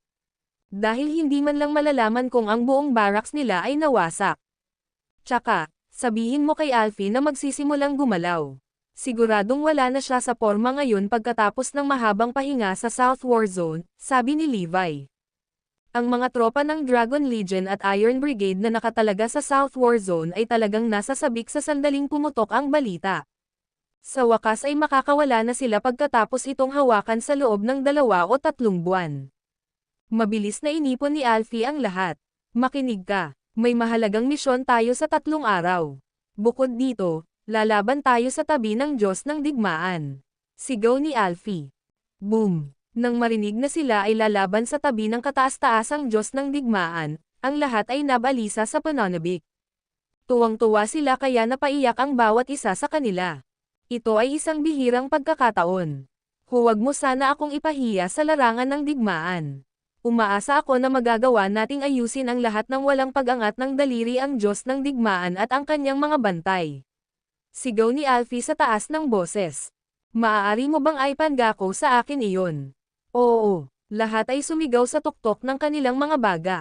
Speaker 1: Dahil hindi man lang malalaman kung ang buong barracks nila ay nawasak. Tsaka, sabihin mo kay Alfie na magsisimulang gumalaw. Siguradong wala na siya sa porma ngayon pagkatapos ng mahabang pahinga sa South War Zone, sabi ni Levi. Ang mga tropa ng Dragon Legion at Iron Brigade na nakatalaga sa South War Zone ay talagang nasasabik sa sandaling pumutok ang balita. Sa wakas ay makakawala na sila pagkatapos itong hawakan sa loob ng 2 o 3 buwan. Mabilis na inipon ni Alfie ang lahat. Makinig ka. May mahalagang misyon tayo sa 3 araw. Bukod dito, lalaban tayo sa tabi ng Diyos ng digmaan. Sigaw ni Alfie. Boom! Nang marinig na sila ay lalaban sa tabi ng kataas-taasang Diyos ng digmaan, ang lahat ay nabalisa sa pananabik. Tuwang-tuwa sila kaya napaiyak ang bawat isa sa kanila. Ito ay isang bihirang pagkakataon. Huwag mo sana akong ipahiya sa larangan ng digmaan. Umaasa ako na magagawa nating ayusin ang lahat ng walang pag-angat ng daliri ang Diyos ng digmaan at ang kanyang mga bantay. Sigaw ni Alfie sa taas ng boses. Maaari mo bang ipangako sa akin iyon? Oo, lahat ay sumigaw sa tuktok ng kanilang mga baga.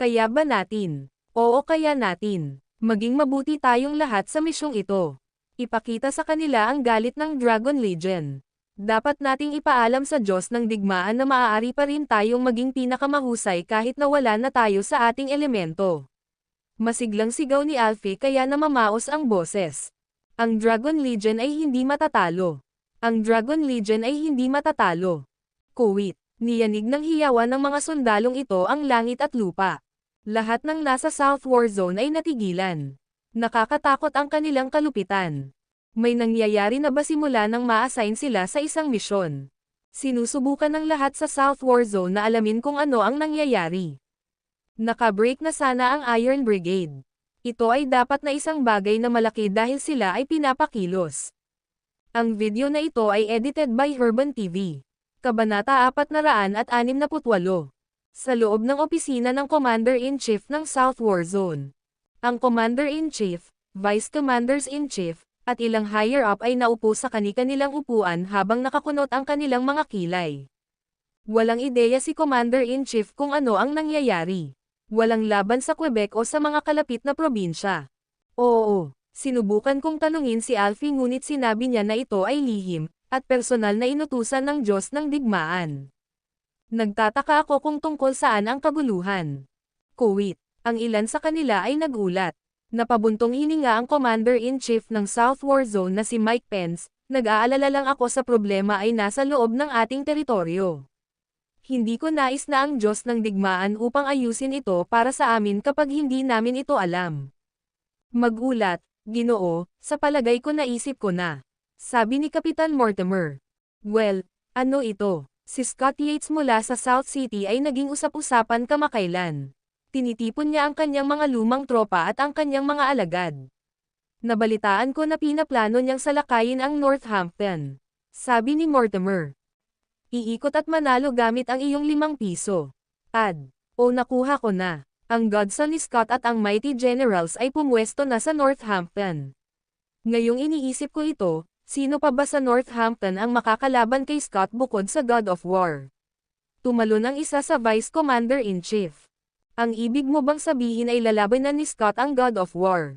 Speaker 1: Kaya ba natin? Oo, kaya natin. Maging mabuti tayong lahat sa misyong ito. Ipakita sa kanila ang galit ng Dragon Legion. Dapat nating ipaalam sa Diyos ng digmaan na maaari pa rin tayong maging pinakamahusay kahit na wala na tayo sa ating elemento. Masiglang sigaw ni Alfie kaya namamaos ang boses. Ang Dragon Legion ay hindi matatalo. Ang Dragon Legion ay hindi matatalo. Kuwit, niyanig ng hiyawan ng mga sundalong ito ang langit at lupa. Lahat ng nasa South War Zone ay natigilan. Nakakatakot ang kanilang kalupitan. May nangyayari na ba simula nang ma-assign sila sa isang misyon? Sinusubukan ng lahat sa South War Zone na alamin kung ano ang nangyayari. Nakabreak na sana ang Iron Brigade. Ito ay dapat na isang bagay na malaki dahil sila ay pinapakilos. Ang video na ito ay edited by Herban TV. Kabanata 468. Sa loob ng opisina ng Commander-in-Chief ng South War Zone. Ang Commander-in-Chief, Vice Commanders-in-Chief, at ilang higher-up ay naupo sa kani-kanilang upuan habang nakakunot ang kanilang mga kilay. Walang ideya si Commander-in-Chief kung ano ang nangyayari. Walang laban sa Quebec o sa mga kalapit na probinsya. Oo, sinubukan kong tanungin si Alfie ngunit sinabi niya na ito ay lihim, at personal na inutusan ng Diyos ng digmaan. Nagtataka ako kung tungkol saan ang kaguluhan. Kuwit, ang ilan sa kanila ay nagulat. Napabuntong hininga ang Commander-in-Chief ng South War Zone na si Mike Pence, nag-aalala lang ako sa problema ay nasa loob ng ating teritoryo. Hindi ko nais na ang Diyos ng digmaan upang ayusin ito para sa amin kapag hindi namin ito alam. Magulat, Ginoo, sa palagay ko naisip ko na. Sabi ni Kapitan Mortimer. Well, ano ito? Si Scott Yates mula sa South City ay naging usap-usapan kamakailan. Tinitipon niya ang kanyang mga lumang tropa at ang kanyang mga alagad. Nabalitaan ko na pinaplano niyang salakayin ang Northampton. Sabi ni Mortimer. Iikot at manalo gamit ang iyong 5 piso. Nakuha ko na. Ang godson ni Scott at ang mighty generals ay pumwesto na sa Northampton. Ngayong iniisip ko ito, sino pa ba sa Northampton ang makakalaban kay Scott bukod sa God of War? Tumalon ang isa sa Vice Commander-in-Chief. Ang ibig mo bang sabihin ay lalabanan ni Scott ang God of War?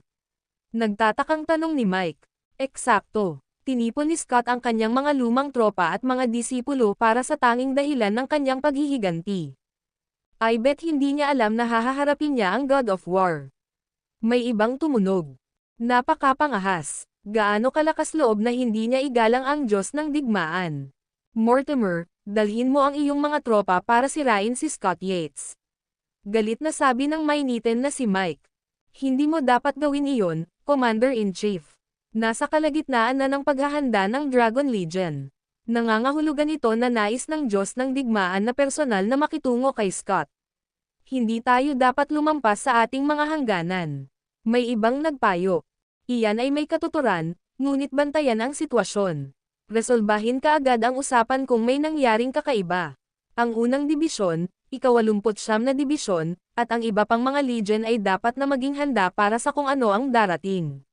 Speaker 1: Nagtatakang tanong ni Mike. Eksakto. Tinipon ni Scott ang kanyang mga lumang tropa at mga disipulo para sa tanging dahilan ng kanyang paghihiganti. I bet hindi niya alam na hahaharapin niya ang God of War. May ibang tumunog. Napakapangahas. Gaano kalakas loob na hindi niya igalang ang Diyos ng digmaan. Mortimer, dalhin mo ang iyong mga tropa para sirain si Scott Yates. Galit na sabi ng mainitin na si Mike. Hindi mo dapat gawin iyon, Commander-in-Chief. Nasa kalagitnaan na ng paghahanda ng Dragon Legion. Nangangahulugan ito na nais ng Diyos ng digmaan na personal na makitungo kay Scott. Hindi tayo dapat lumampas sa ating mga hangganan. May ibang nagpayo. Iyan ay may katuturan, ngunit bantayan ang sitwasyon. Resolbahin kaagad ang usapan kung may nangyaring kakaiba. Ang unang dibisyon, ika-89 na dibisyon, at ang iba pang mga legion ay dapat na maging handa para sa kung ano ang darating.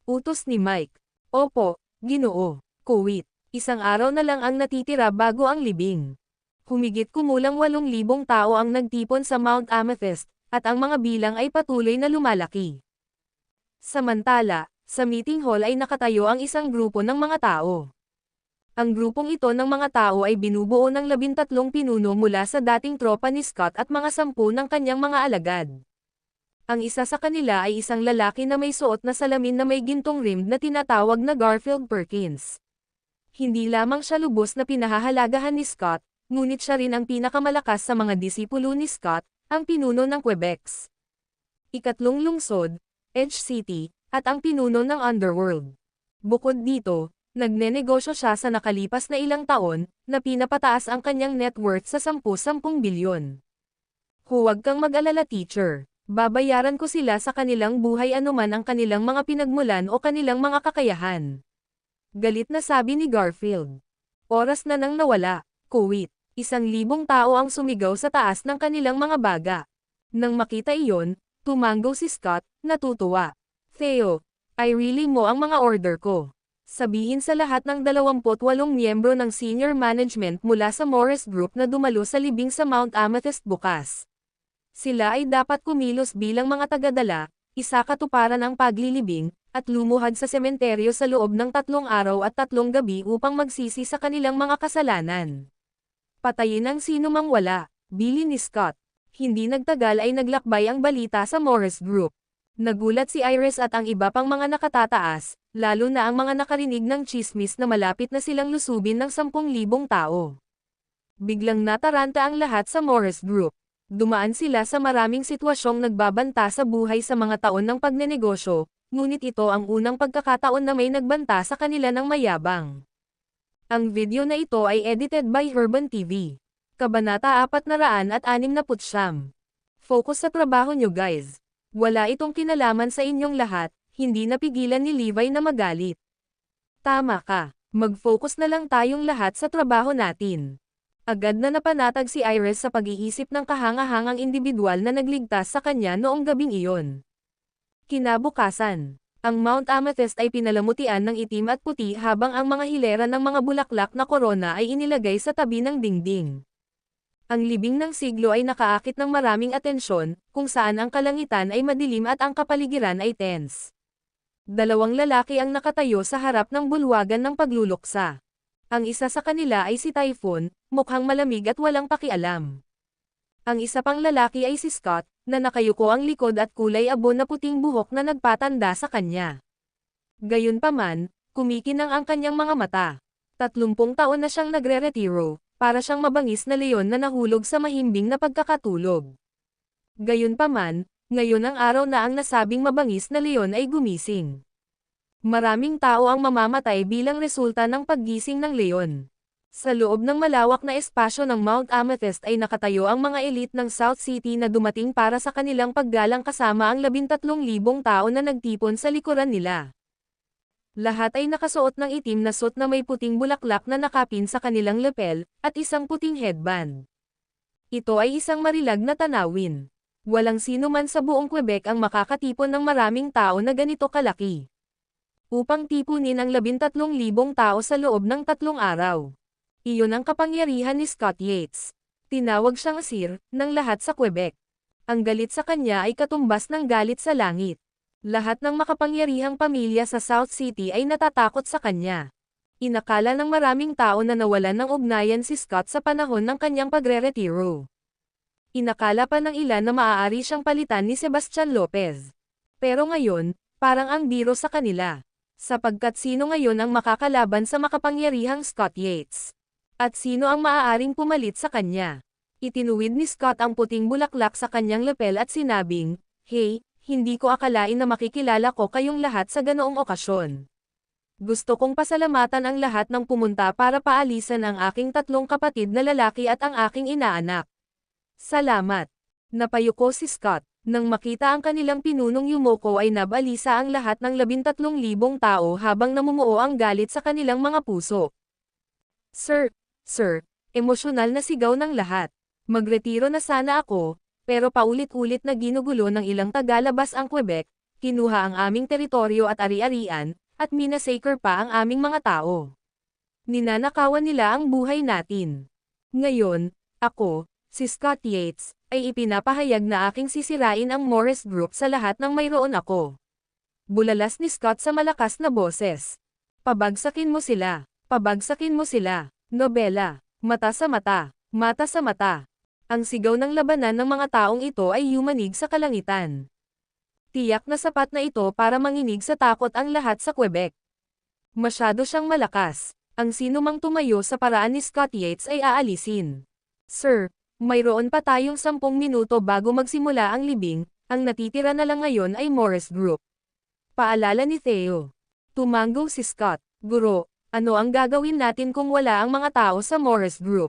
Speaker 1: Utos ni Mike. Opo, Ginoo. Kuwit. Isang araw na lang ang natitira bago ang libing. Humigit kumulang 8,000 tao ang nagtipon sa Mount Amethyst, at ang mga bilang ay patuloy na lumalaki. Samantala, sa meeting hall ay nakatayo ang isang grupo ng mga tao. Ang grupong ito ng mga tao ay binubuo ng 13 pinuno mula sa dating tropa ni Scott at mga 10 ng kanyang mga alagad. Ang isa sa kanila ay isang lalaki na may suot na salamin na may gintong rim na tinatawag na Garfield Perkins. Hindi lamang siya lubos na pinahahalagahan ni Scott, ngunit siya rin ang pinakamalakas sa mga disipulo ni Scott, ang pinuno ng Quebecs. ikatlong lungsod, Edge City, at ang pinuno ng Underworld. Bukod dito, nagnenegosyo siya sa nakalipas na ilang taon, na pinapataas ang kanyang net worth sa 10-10 bilyon. Huwag kang mag-alala teacher, babayaran ko sila sa kanilang buhay anuman ang kanilang mga pinagmulan o kanilang mga kakayahan. Galit na sabi ni Garfield. Oras na nang nawala, kuwit. 1,000 tao ang sumigaw sa taas ng kanilang mga baga. Nang makita iyon, tumanggo si Scott, natutuwa. Theo, I really mo ang mga order ko. Sabihin sa lahat ng 28 miyembro ng senior management mula sa Morris Group na dumalo sa libing sa Mount Amethyst bukas. Sila ay dapat kumilos bilang mga tagadala, isa katuparan ang paglilibing, at lumuhad sa sementeryo sa loob ng 3 araw at 3 gabi upang magsisi sa kanilang mga kasalanan. Patayin ang sino mang wala, bili ni Scott. Hindi nagtagal ay naglakbay ang balita sa Morris Group. Nagulat si Iris at ang iba pang mga nakatataas, lalo na ang mga nakarinig ng chismis na malapit na silang lusubin ng 10,000 tao. Biglang nataranta ang lahat sa Morris Group. Dumaan sila sa maraming sitwasyong nagbabanta sa buhay sa mga taon ng pagnenegosyo, ngunit ito ang unang pagkakataon na may nagbanta sa kanila ng mayabang. Ang video na ito ay edited by Herban TV. Kabanata 469. Focus sa trabaho nyo guys. Wala itong kinalaman sa inyong lahat, hindi napigilan ni Levi na magalit. Tama ka, mag-focus na lang tayong lahat sa trabaho natin. Agad na napanatag si Iris sa pag-iisip ng kahangahangang individual na nagligtas sa kanya noong gabing iyon. Kinabukasan, ang Mount Amethyst ay pinalamutian ng itim at puti habang ang mga hilera ng mga bulaklak na korona ay inilagay sa tabi ng dingding. Ang libing ng siglo ay nakaakit ng maraming atensyon, kung saan ang kalangitan ay madilim at ang kapaligiran ay tense. 2 lalaki ang nakatayo sa harap ng bulwagan ng pagluluksa. Ang isa sa kanila ay si Typhoon, mukhang malamig at walang pakialam. Ang isa pang lalaki ay si Scott, na nakayuko ang likod at kulay abo na puting buhok na nagpatanda sa kanya. Gayunpaman, kumikinang ang kanyang mga mata. 30 taon na siyang nagre-retiro, para siyang mabangis na leon na nahulog sa mahimbing na pagkakatulog. Gayunpaman, ngayon ang araw na ang nasabing mabangis na leon ay gumising. Maraming tao ang mamamatay bilang resulta ng paggising ng leon. Sa loob ng malawak na espasyo ng Mount Amethyst ay nakatayo ang mga elite ng South City na dumating para sa kanilang paggalang kasama ang 13,000 tao na nagtipon sa likuran nila. Lahat ay nakasuot ng itim na suit na may puting bulaklak na nakapin sa kanilang lapel, at isang puting headband. Ito ay isang marilag na tanawin. Walang sino man sa buong Quebec ang makakatipon ng maraming tao na ganito kalaki. Upang tipunin ang 13,000 tao sa loob ng 3 araw. Iyon ang kapangyarihan ni Scott Yates. Tinawag siyang Sir ng lahat sa Quebec. Ang galit sa kanya ay katumbas ng galit sa langit. Lahat ng makapangyarihang pamilya sa South City ay natatakot sa kanya. Inakala ng maraming tao na nawalan ng ugnayan si Scott sa panahon ng kanyang pagre-retiro. Inakala pa ng ilan na maaari siyang palitan ni Sebastian Lopez. Pero ngayon, parang ang biro sa kanila. Sapagkat sino ngayon ang makakalaban sa makapangyarihang Scott Yates? At sino ang maaaring pumalit sa kanya? Itinuwid ni Scott ang puting bulaklak sa kanyang lapel at sinabing, "Hey, hindi ko akalain na makikilala ko kayong lahat sa ganoong okasyon. Gusto kong pasalamatan ang lahat ng pumunta para paalisan ang aking 3 kapatid na lalaki at ang aking inaanak. Salamat." Napayuko si Scott. Nang makita ang kanilang pinunong yumoko ay nabalisa ang lahat ng 13,000 tao habang namumuo ang galit sa kanilang mga puso. Sir, emosyonal na sigaw ng lahat. Magretiro na sana ako, pero paulit-ulit na ginugulo ng ilang tagalabas ang Quebec, kinuha ang aming teritoryo at ari-arian, at minasacre pa ang aming mga tao. Ninanakawan nila ang buhay natin. Ngayon, ako, si Scott Yates, ay ipinapahayag na aking sisirain ang Morris Group sa lahat ng mayroon ako. Bulalas ni Scott sa malakas na boses. Pabagsakin mo sila. Pabagsakin mo sila. Nobela. Mata sa mata. Mata sa mata. Ang sigaw ng labanan ng mga taong ito ay yumanig sa kalangitan. Tiyak na sapat na ito para manginig sa takot ang lahat sa Quebec. Masyado siyang malakas. Ang sino mang tumayo sa paraan ni Scott Yates ay aalisin. Sir, mayroon pa tayong 10 minuto bago magsimula ang libing, Ang natitira na lang ngayon ay Morris Group. Paalala ni Theo. Tumango si Scott. Guro, ano ang gagawin natin kung wala ang mga tao sa Morris Group?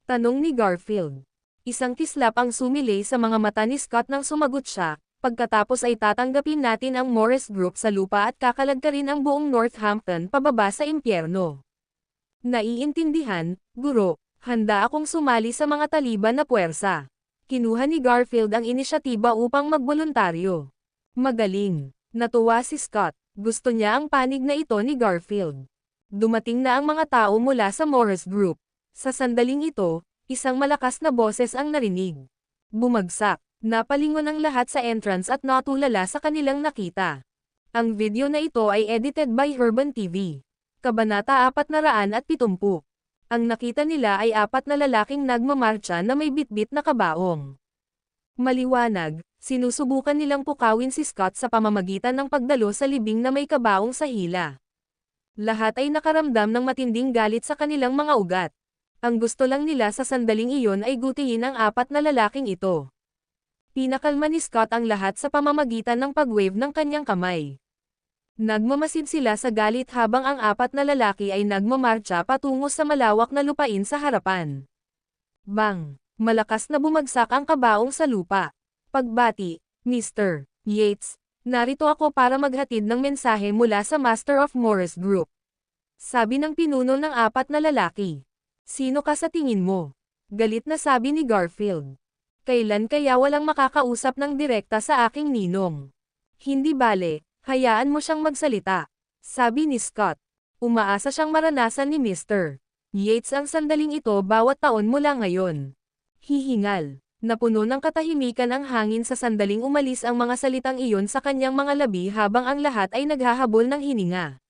Speaker 1: Tanong ni Garfield. Isang kislap ang sumilay sa mga mata ni Scott nang sumagot siya, pagkatapos ay tatanggapin natin ang Morris Group sa lupa at kakalagkarin ang buong Northampton pababa sa impyerno. Naiintindihan, guro, handa akong sumali sa mga Taliban na puwersa. Kinuha ni Garfield ang inisyatiba upang magboluntaryo. Magaling. Natuwa si Scott. Gusto niya ang panig na ito ni Garfield. Dumating na ang mga tao mula sa Morris Group. Sa sandaling ito, isang malakas na boses ang narinig. Bumagsak. Napalingon ang lahat sa entrance at natulala sa kanilang nakita. Ang video na ito ay edited by Urban TV. Kabanata 470. Ang nakita nila ay 4 na lalaking nagmamarcha na may bitbit na kabaong. Maliwanag, sinusubukan nilang pukawin si Scott sa pamamagitan ng pagdalo sa libing na may kabaong sa hila. Lahat ay nakaramdam ng matinding galit sa kanilang mga ugat. Ang gusto lang nila sa sandaling iyon ay gutihin ang 4 na lalaking ito. Pinakalma ni Scott ang lahat sa pamamagitan ng pag-wave ng kanyang kamay. Nagmamasid sila sa galit habang ang 4 na lalaki ay nagmamarcha patungo sa malawak na lupain sa harapan. Bang! Malakas na bumagsak ang kabaong sa lupa. Pagbati, Mr. Yates, narito ako para maghatid ng mensahe mula sa Master of Morris Group. Sabi ng pinuno ng 4 na lalaki. Sino ka sa tingin mo? Galit na sabi ni Garfield. Kailan kaya walang makakausap ng direkta sa aking ninong? Hindi bale, hayaan mo siyang magsalita. Sabi ni Scott. Umaasa siyang maranasan ni Mr. Yates ang sandaling ito bawat taon mula ngayon. Hihingal. Napuno ng katahimikan ang hangin sa sandaling umalis ang mga salitang iyon sa kanyang mga labi habang ang lahat ay naghahabol ng hininga.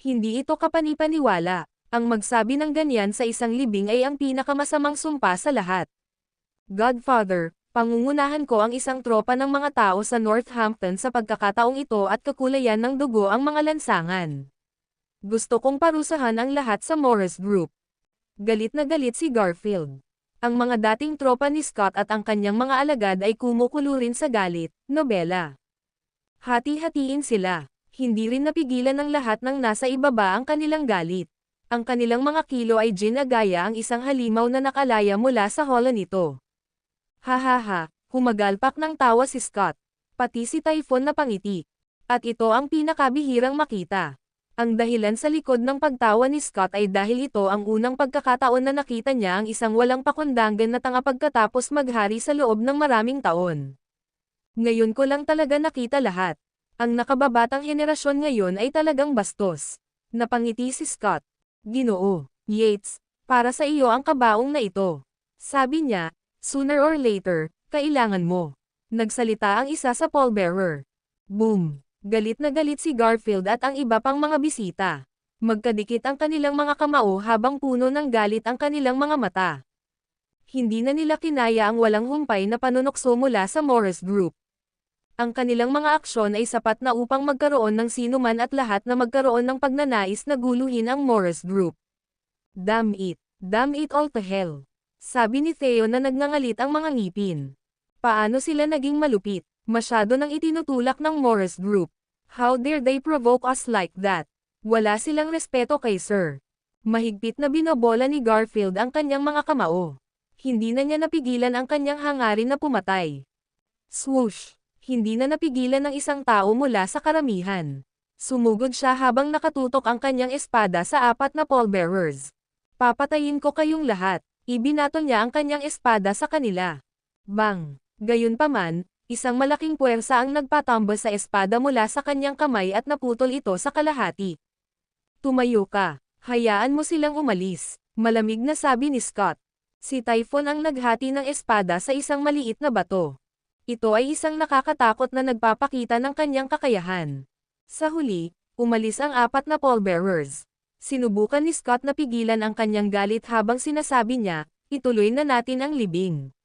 Speaker 1: Hindi ito kapanipaniwala. Ang magsabi ng ganyan sa isang libing ay ang pinakamasamang sumpa sa lahat. Godfather, pangungunahan ko ang isang tropa ng mga tao sa Northampton sa pagkakataong ito at kakulayan ng dugo ang mga lansangan. Gusto kong parusahan ang lahat sa Morris Group. Galit na galit si Garfield. Ang mga dating tropa ni Scott at ang kanyang mga alagad ay kumukulo rin sa galit, nobela. Hati-hatiin sila. Hindi rin napigilan ng lahat ng nasa ibaba ang kanilang galit. Ang kanilang mga kilo ay ginagaya ang isang halimaw na nakalaya mula sa holo nito. Hahaha, humagalpak ng tawa si Scott. Pati si Typhon na pangiti. At ito ang pinakabihirang makita. Ang dahilan sa likod ng pagtawa ni Scott ay dahil ito ang unang pagkakataon na nakita niya ang isang walang pakundangan na tanga pagkatapos maghari sa loob ng maraming taon. Ngayon ko lang talaga nakita lahat. Ang nakababatang henerasyon ngayon ay talagang bastos. Napangiti si Scott. Ginoo, Yates, para sa iyo ang kabaong na ito. Sabi niya, sooner or later, kailangan mo. Nagsalita ang isa sa pallbearer. Boom! Galit na galit si Garfield at ang iba pang mga bisita. Magkadikit ang kanilang mga kamao habang puno ng galit ang kanilang mga mata. Hindi na nila kinaya ang walang humpay na panunokso mula sa Morris Group. Ang kanilang mga aksyon ay sapat na upang magkaroon ng sinuman at lahat na magkaroon ng pagnanais na guluhin ang Morris Group. Damn it all to hell. Sabi ni Theo na nagngangalit ang mga ngipin. Paano sila naging malupit? Masyado nang itinutulak ng Morris Group. How dare they provoke us like that? Wala silang respeto kay Sir. Mahigpit na binobola ni Garfield ang kanyang mga kamao. Hindi na niya napigilan ang kanyang hangarin na pumatay. Swoosh! Hindi na napigilan ng isang tao mula sa karamihan. Sumugod siya habang nakatutok ang kanyang espada sa 4 na pallbearers. Papatayin ko kayong lahat. Ibinato niya ang kanyang espada sa kanila. Bang! Gayunpaman, isang malaking puwersa ang nagpatambas sa espada mula sa kanyang kamay at naputol ito sa kalahati. Tumayo ka. Hayaan mo silang umalis. Malamig na sabi ni Scott. Si Typhon ang naghati ng espada sa isang maliit na bato. Ito ay isang nakakatakot na nagpapakita ng kanyang kakayahan. Sa huli, umalis ang 4 na pallbearers. Sinubukan ni Scott na pigilan ang kanyang galit habang sinasabi niya, ituloy na natin ang libing.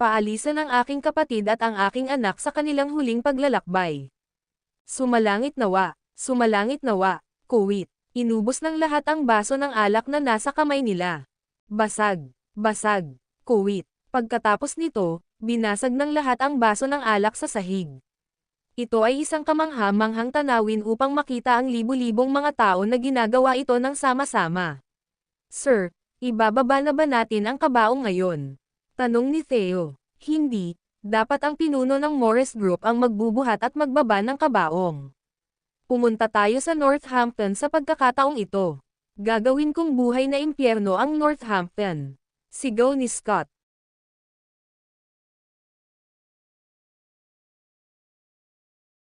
Speaker 1: Paalisan ang aking kapatid at ang aking anak sa kanilang huling paglalakbay. Sumalangit nawa, kuwit. Inubos ng lahat ang baso ng alak na nasa kamay nila. Basag, kuwit. Pagkatapos nito, Binasag ng lahat ang baso ng alak sa sahig. Ito ay isang kamangha-manghang tanawin upang makita ang libu-libong mga tao na ginagawa ito ng sama-sama. Sir, ibababa na ba natin ang kabaong ngayon? Tanong ni Theo. Hindi, dapat ang pinuno ng Morris Group ang magbubuhat at magbaba ng kabaong. Pumunta tayo sa Northampton sa pagkakataong ito. Gagawin kong buhay na impyerno ang Northampton. Sigaw ni Scott.